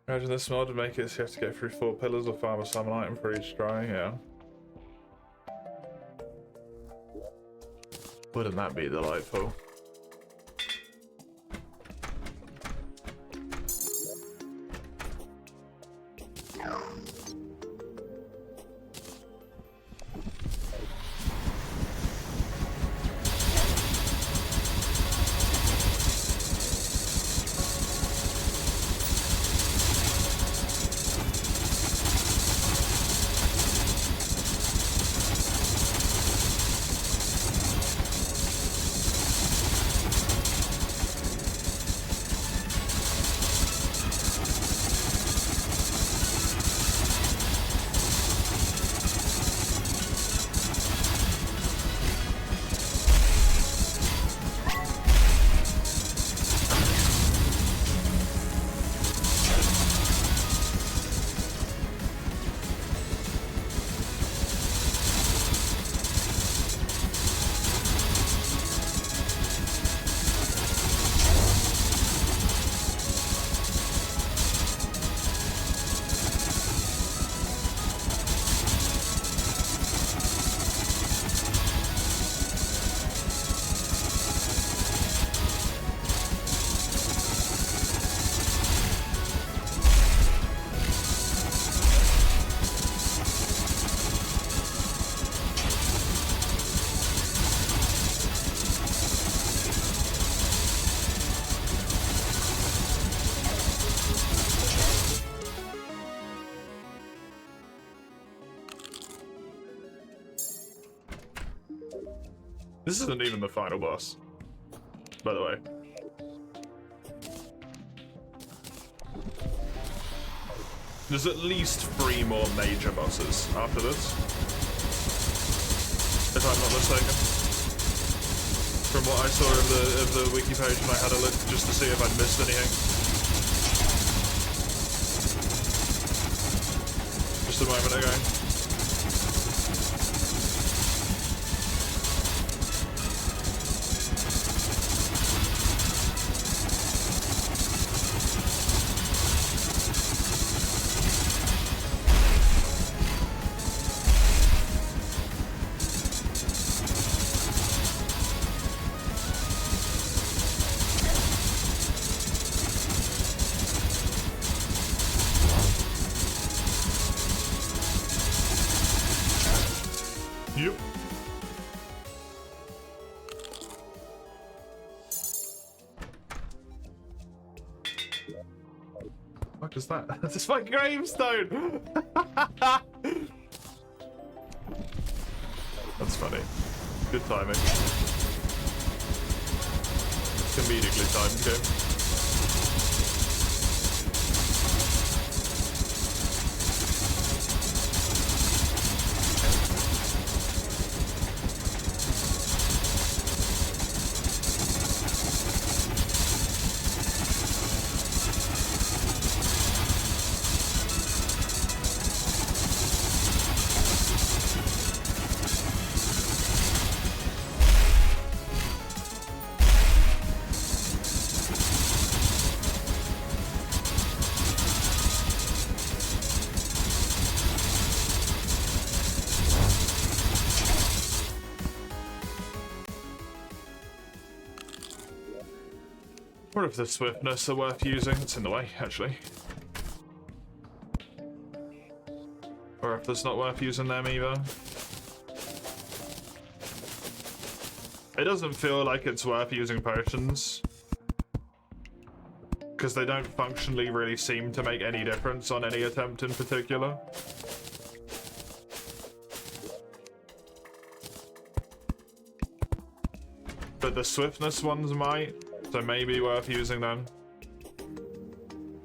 Imagine this mod would make it so you have to get through 4 pillars or farm a summon item for each try, yeah. Wouldn't that be delightful? This isn't even the final boss, by the way. There's at least 3 more major bosses after this, if I'm not mistaken. From what I saw of the wiki page, and I had a look just to see if I'd missed anything. Just a moment ago. Yep. What is that? That's my gravestone! That's funny. Good timing. Comedically timed game. Or if the swiftness are worth using, it's in the way, actually. Or if it's not worth using them either. It doesn't feel like it's worth using potions. Because they don't functionally really seem to make any difference on any attempt in particular. But the swiftness ones might. So maybe worth using them.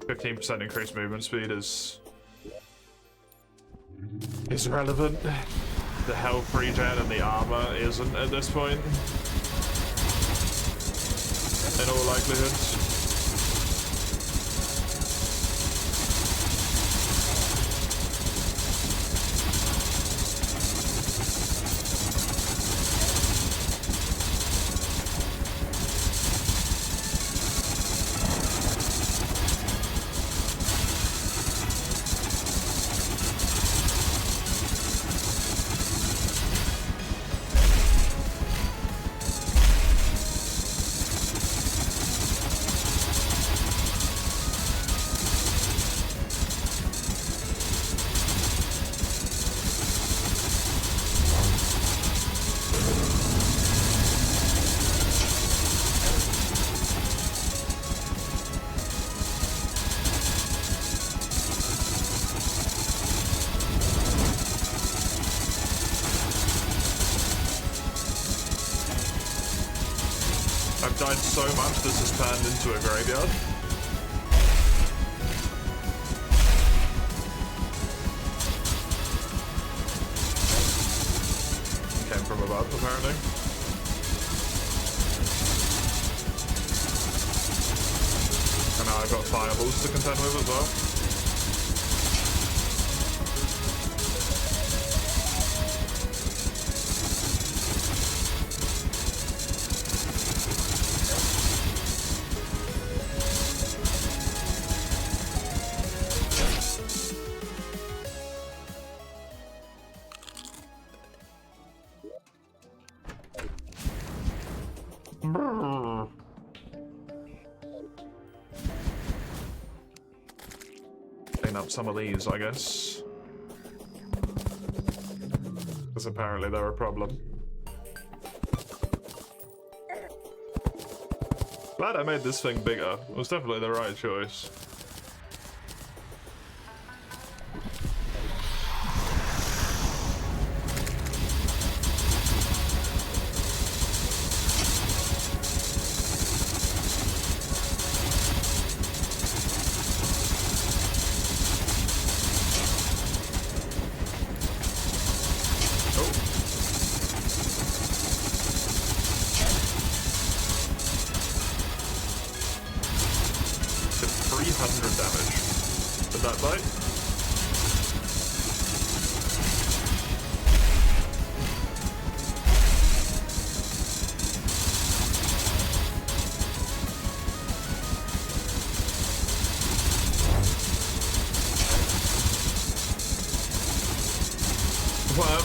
15% increased movement speed is relevant. The health regen and the armor isn't at this point. In all likelihood. I've died so much this has turned into a graveyard. Came from above, apparently. And now I've got fireballs to contend with as well. Clean up some of these, I guess. Because apparently they're a problem. Glad I made this thing bigger. It was definitely the right choice.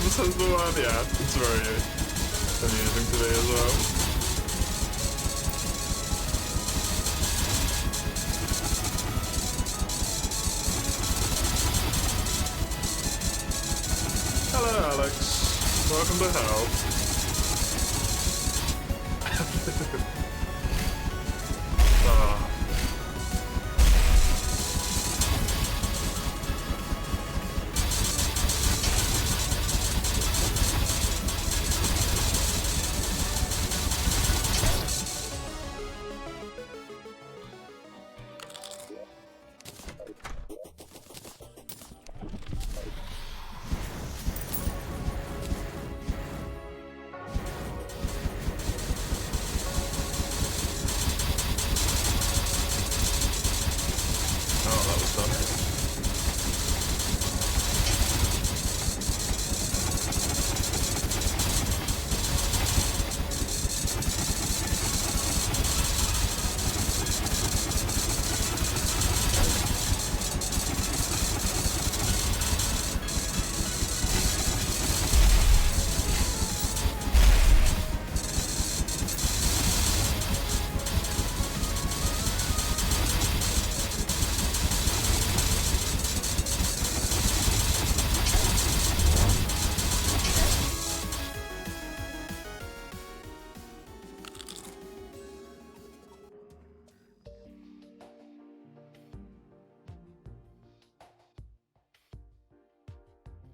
This is the one, yeah, it's very amusing today as well. Hello, Alex. Welcome to hell. Ah.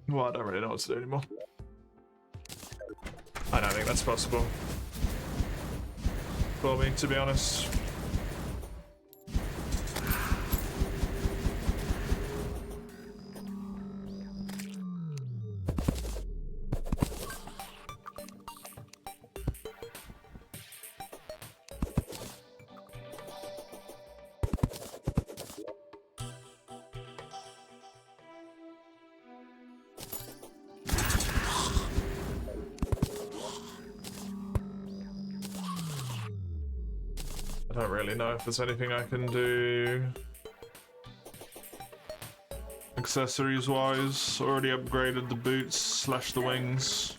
Well, I don't really know what to do anymore. I don't think that's possible for me, to be honest. I don't really know if there's anything I can do accessories wise. Already upgraded the boots / the wings.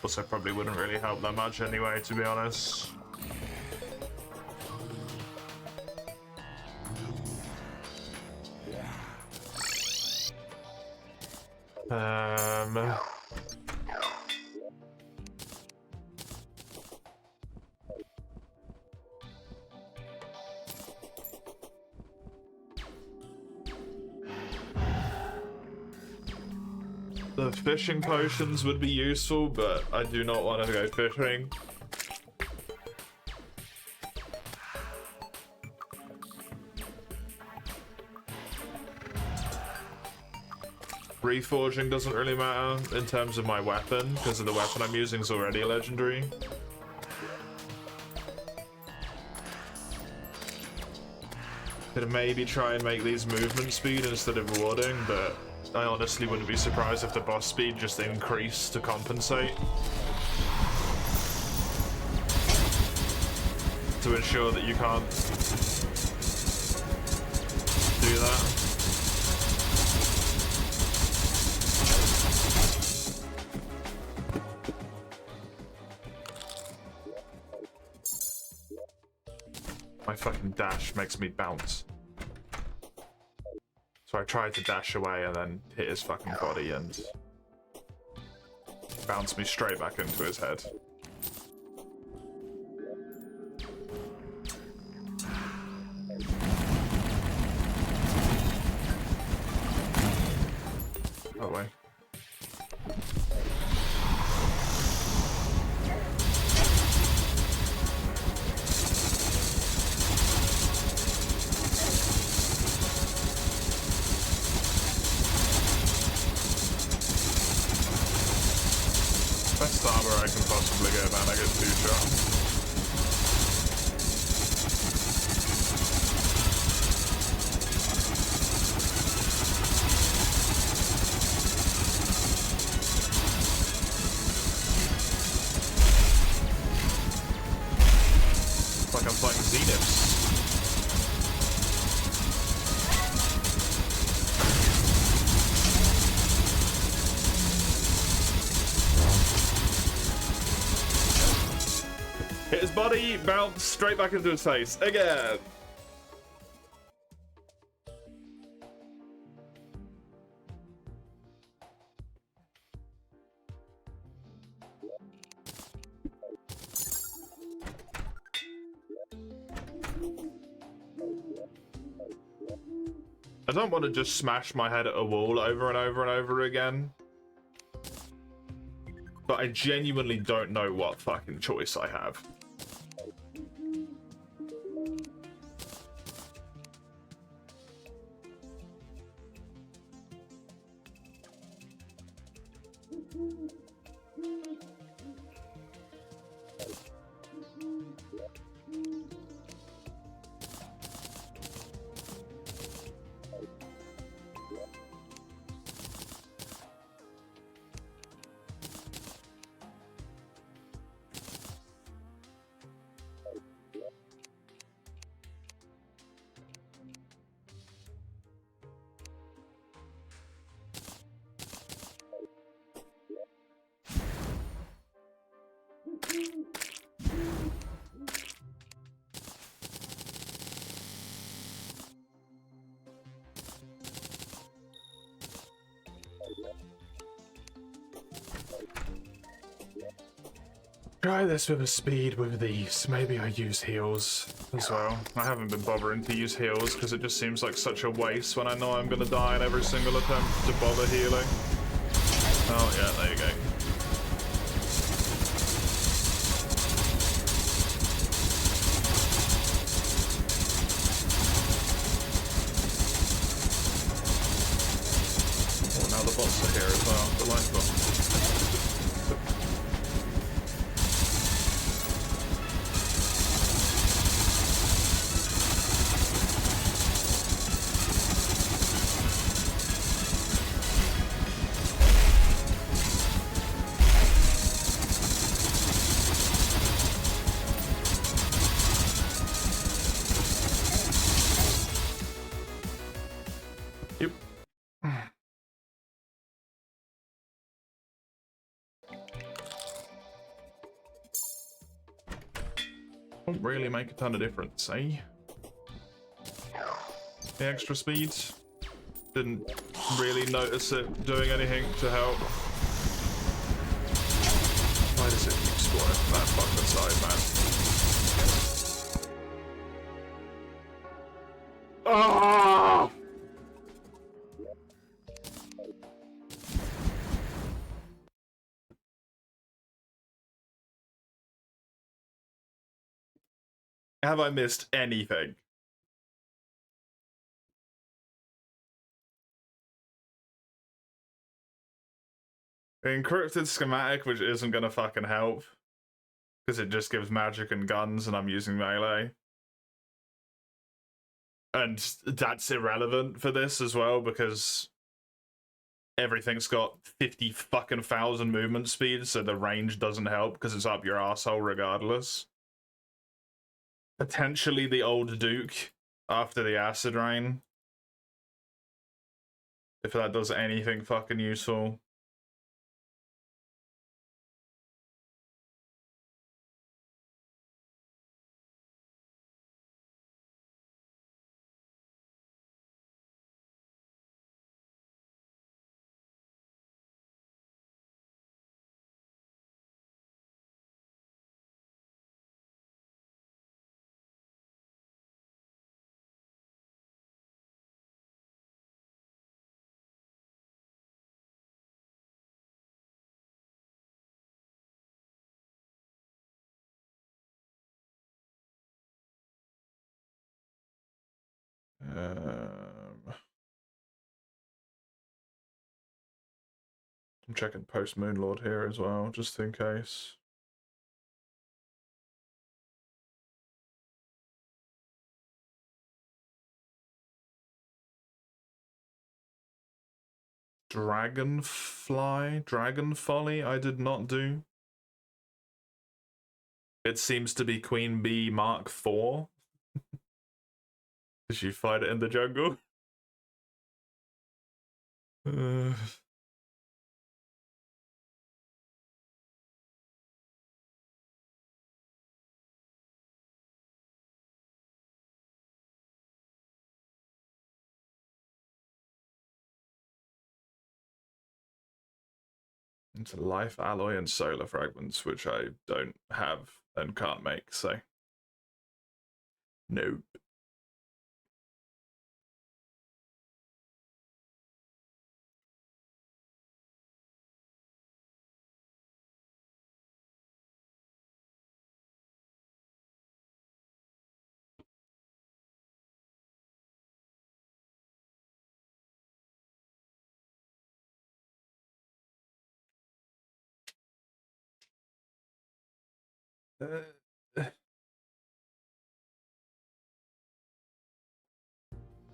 Also probably wouldn't really help that much anyway, to be honest. The fishing potions would be useful, but I do not want to go fishing. Reforging doesn't really matter in terms of my weapon, because of the weapon I'm using is already a legendary. Could maybe try and make these movement speed instead of warding, but I honestly wouldn't be surprised if the boss speed just increased to compensate. To ensure that you can't do that. My fucking dash makes me bounce. So I tried to dash away and then hit his fucking body and bounced me straight back into his head. Oh wait. Best armor I can possibly get, man. I get 2 shots. It's like I'm fighting Zeniths. Hit his body, bounce straight back into his face again. I don't want to just smash my head at a wall over and over and over again. But I genuinely don't know what fucking choice I have. Try this with a speed with these. Maybe I use heals as well. I haven't been bothering to use heals because it just seems like such a waste when I know I'm gonna die in every single attempt to bother healing. Oh yeah, there you go. Oh, now the bots are here as well. Delightful. Won't really make a ton of difference, eh? The extra speed. Didn't really notice it doing anything to help. Why does it keep spawning from that fucking side, man? Oh! Have I missed anything? Encrypted schematic, which isn't gonna fucking help. Because it just gives magic and guns and I'm using melee. And that's irrelevant for this as well because everything's got 50 fucking thousand movement speed, so the range doesn't help because it's up your asshole regardless. Potentially the old Duke after the acid rain. If that does anything fucking useful. I'm checking post Moonlord here as well, just in case. Dragon Folly, I did not do. It seems to be Queen Bee Mark IV. Did she fight it in the jungle? It's life, alloy, and solar fragments, which I don't have and can't make, so. Nope.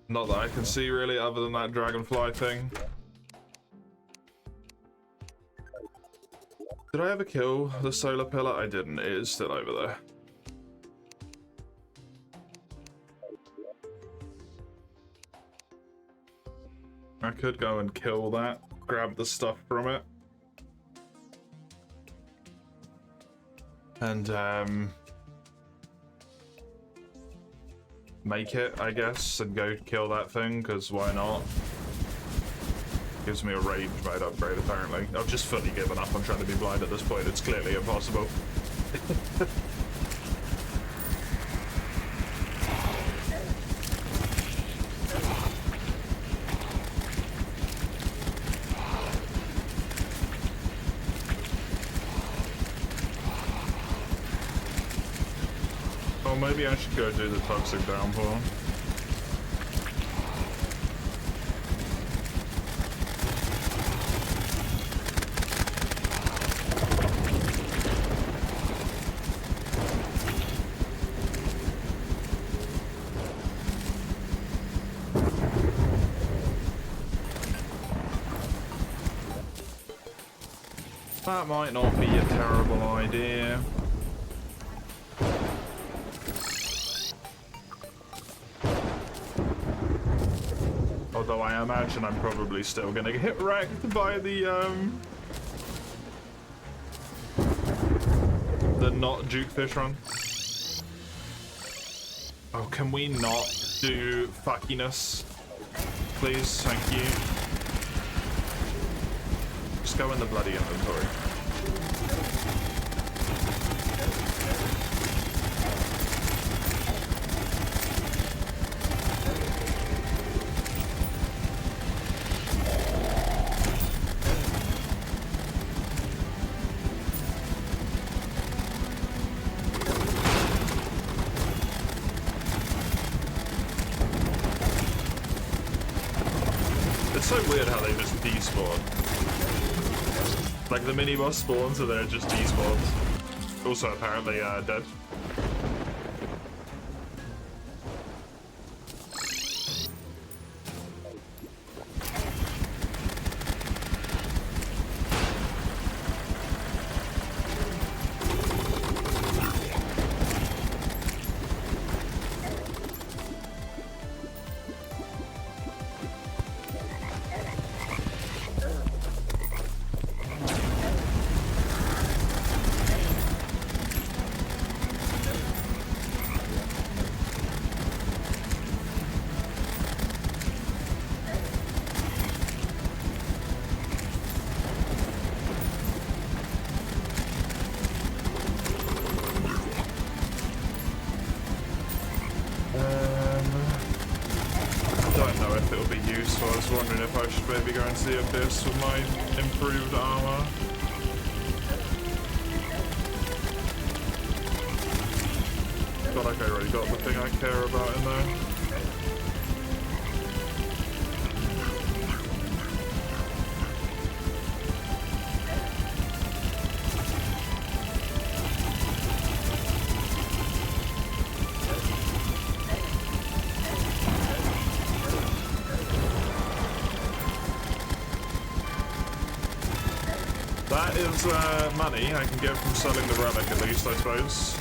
Not that I can see really, other than that dragonfly thing. Did I ever kill the solar pillar? I didn't. It is still over there. I could go and kill that, grab the stuff from it. And, make it, I guess, and go kill that thing, because why not? Gives me a range mode upgrade, apparently. I've just fully given up on trying to be blind at this point. It's clearly impossible. Oh, maybe I should go do the toxic downpour. That might not be a terrible idea. Although I imagine I'm probably still gonna get wrecked by the not juke fish run. Oh, can we not do fuckiness? Please, thank you. Just go in the bloody inventory. It's so weird how they just despawn. Like the mini boss spawns and then it just despawns. Also apparently dead. I was wondering if I should maybe go into the abyss with my improved armor. Feel like I already got the thing I care about in there. That is money I can get from selling the relic, at least, I suppose.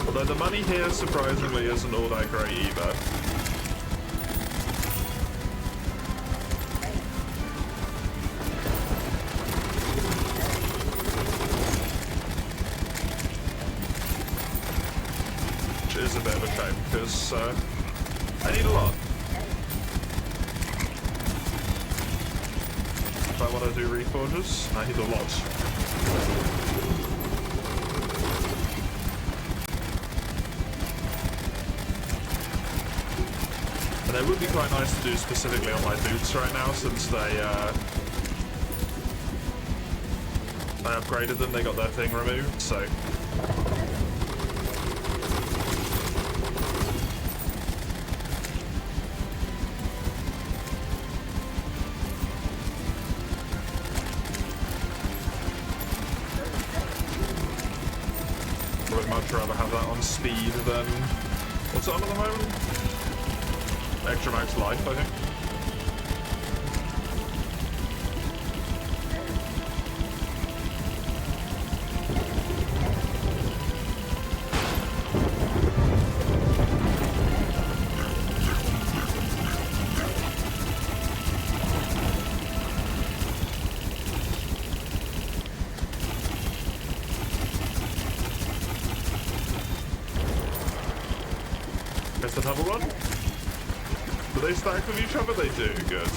Although the money here, surprisingly, isn't all that great either. Which is a bit of a shame, because I need a lot. I want to do reforges. I need a lot. And it would be quite nice to do specifically on my boots right now, since they I upgraded them, they got their thing removed, so. much rather have that on speed than... What's it on at the moment? Extra max life, I think. Guess the double run? Do they stack with each other? They do, good.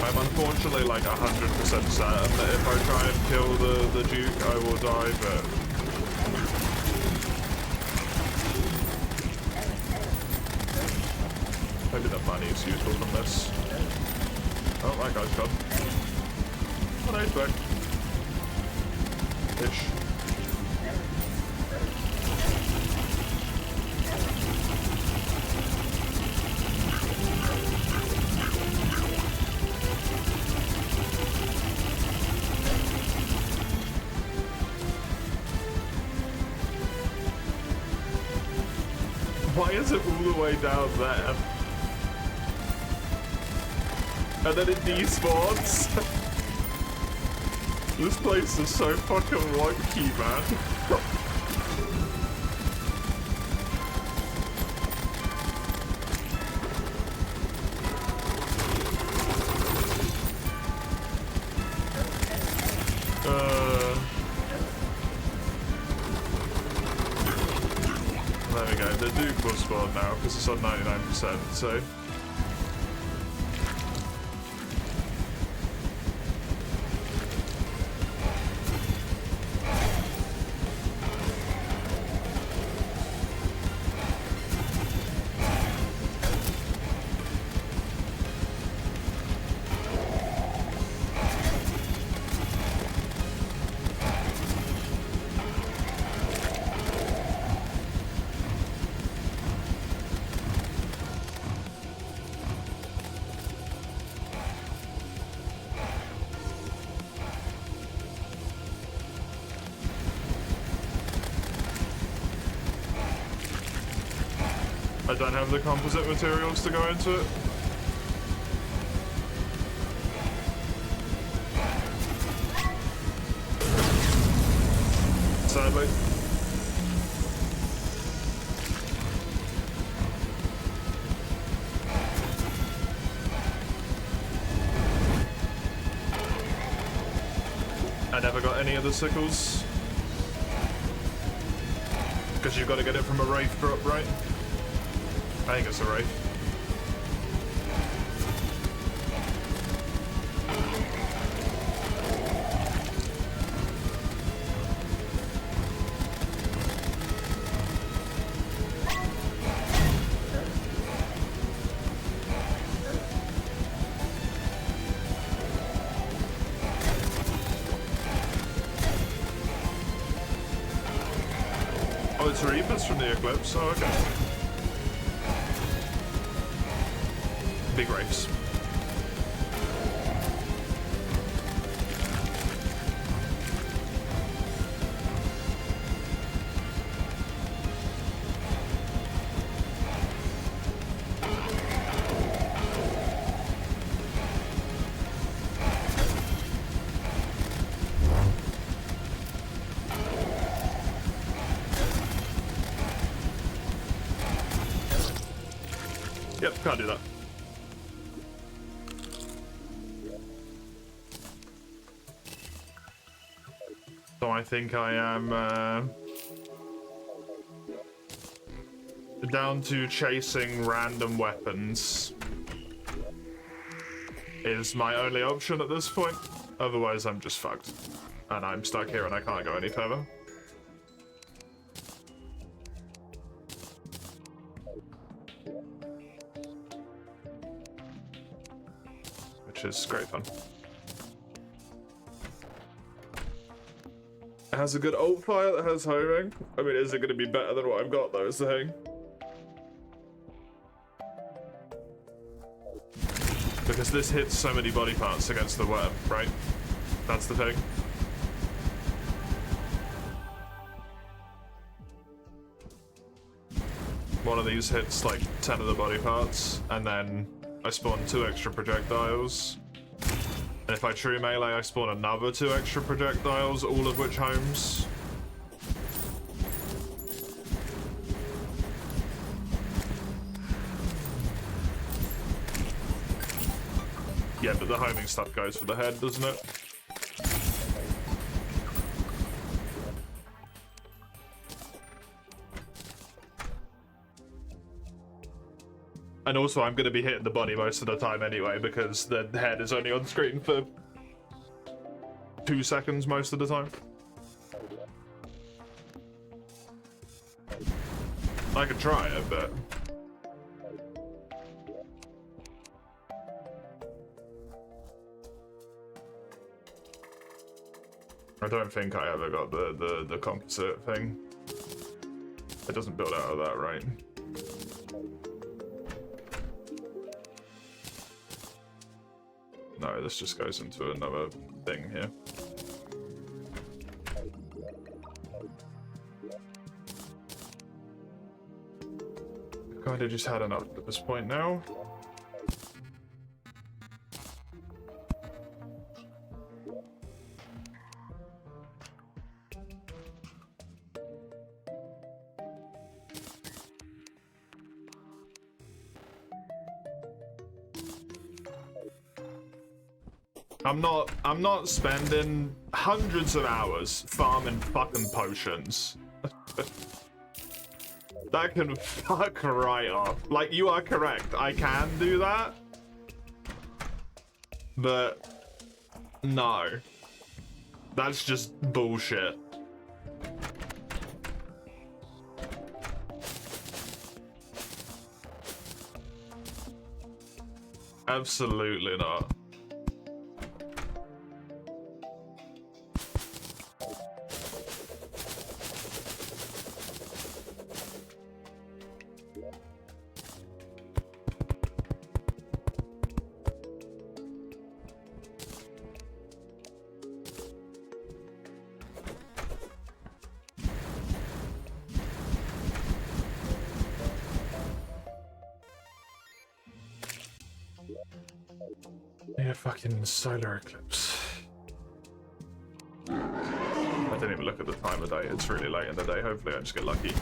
I'm unfortunately like 100% certain that if I try and kill the Duke, I will die, but... Maybe the money is useful from this. Oh, that guy's gone. Oh no, he's back. Ish. Why is it all the way down there? And then it despawns? This place is so fucking wonky, man. There we go, the Duke will spawn now because it's on 99%, so... I don't have the composite materials to go into it. Sadly. I never got any of the sickles. Because you've got to get it from a wraith drop, right? I think it's a wraith. Oh, it's Reapers from the Eclipse? Oh, okay. Big wraiths. Yep, can't do that. So I think I am down to chasing random weapons is my only option at this point. Otherwise I'm just fucked. And I'm stuck here and I can't go any further. Which is great fun. has a good ult fire that has homing. I mean, is it going to be better than what I've got, though, is the thing. Because this hits so many body parts against the web, right? That's the thing. One of these hits like 10 of the body parts, and then I spawn 2 extra projectiles. And if I true melee, I spawn another 2 extra projectiles, all of which homes. Yeah, but the homing stuff goes for the head, doesn't it? And also, I'm going to be hitting the body most of the time anyway, because the head is only on screen for 2 seconds most of the time. I could try it, but... I don't think I ever got the composite thing. It doesn't build out of that, right? No, this just goes into another thing here. I've kind of just had enough at this point now. I'm not spending hundreds of hours farming fucking potions. That can fuck right off. Like, you are correct, I can do that. But no. That's just bullshit. Absolutely not. Yeah, fucking solar eclipse. I didn't even look at the time of day. It's really late in the day. Hopefully I just get lucky.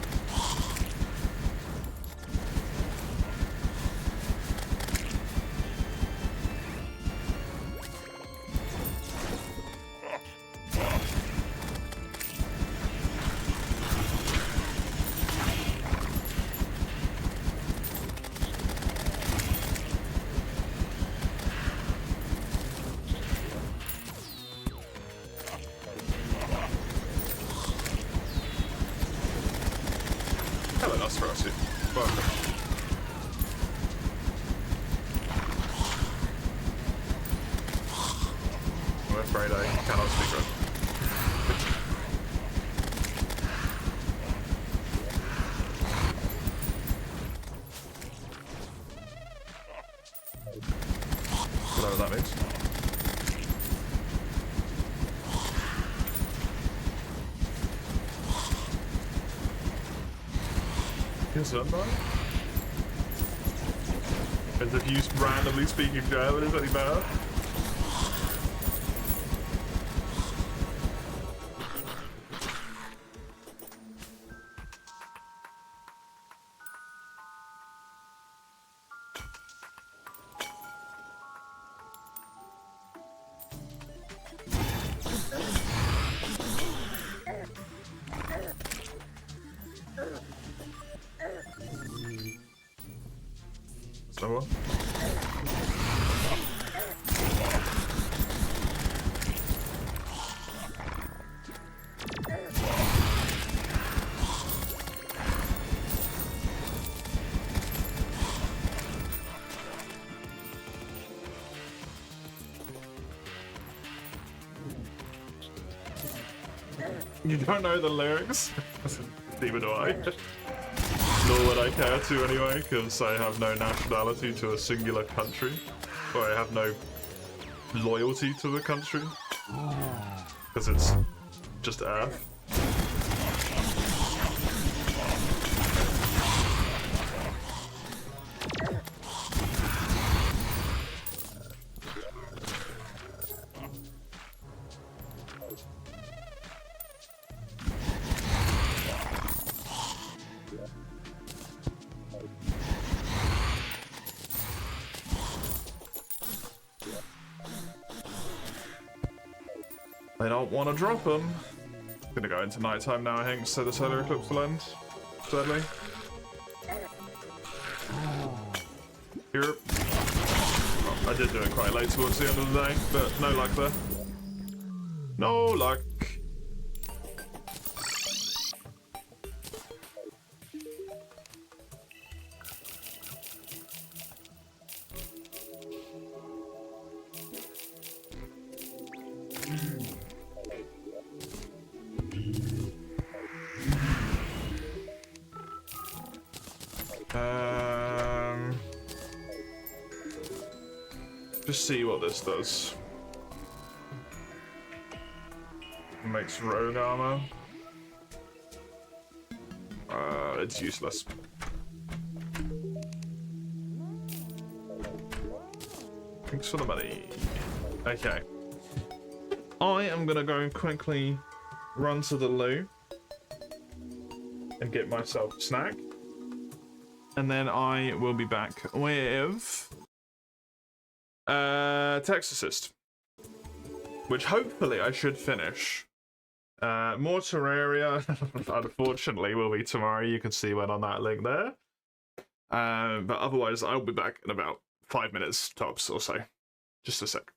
As if you randomly speaking German is any better. You don't know the lyrics? Neither do I. Nor would I care to anyway, because I have no nationality to a singular country. Or I have no loyalty to the country. Because it's just Earth. They don't want to drop them. I'm gonna go into nighttime now, I think, so the solar eclipse will end. Sadly. Here. Oh, I did do it quite late towards the end of the day, but no luck there. No luck. Just see what this does. Makes rogue armor. It's useless. Thanks for the money. Okay. I am gonna go and quickly run to the loo and get myself a snack. And then I will be back with Text Assist, which hopefully I should finish. More Terraria, unfortunately, will be tomorrow. You can see one on that link there. But otherwise, I'll be back in about 5 minutes tops or so. Just a sec.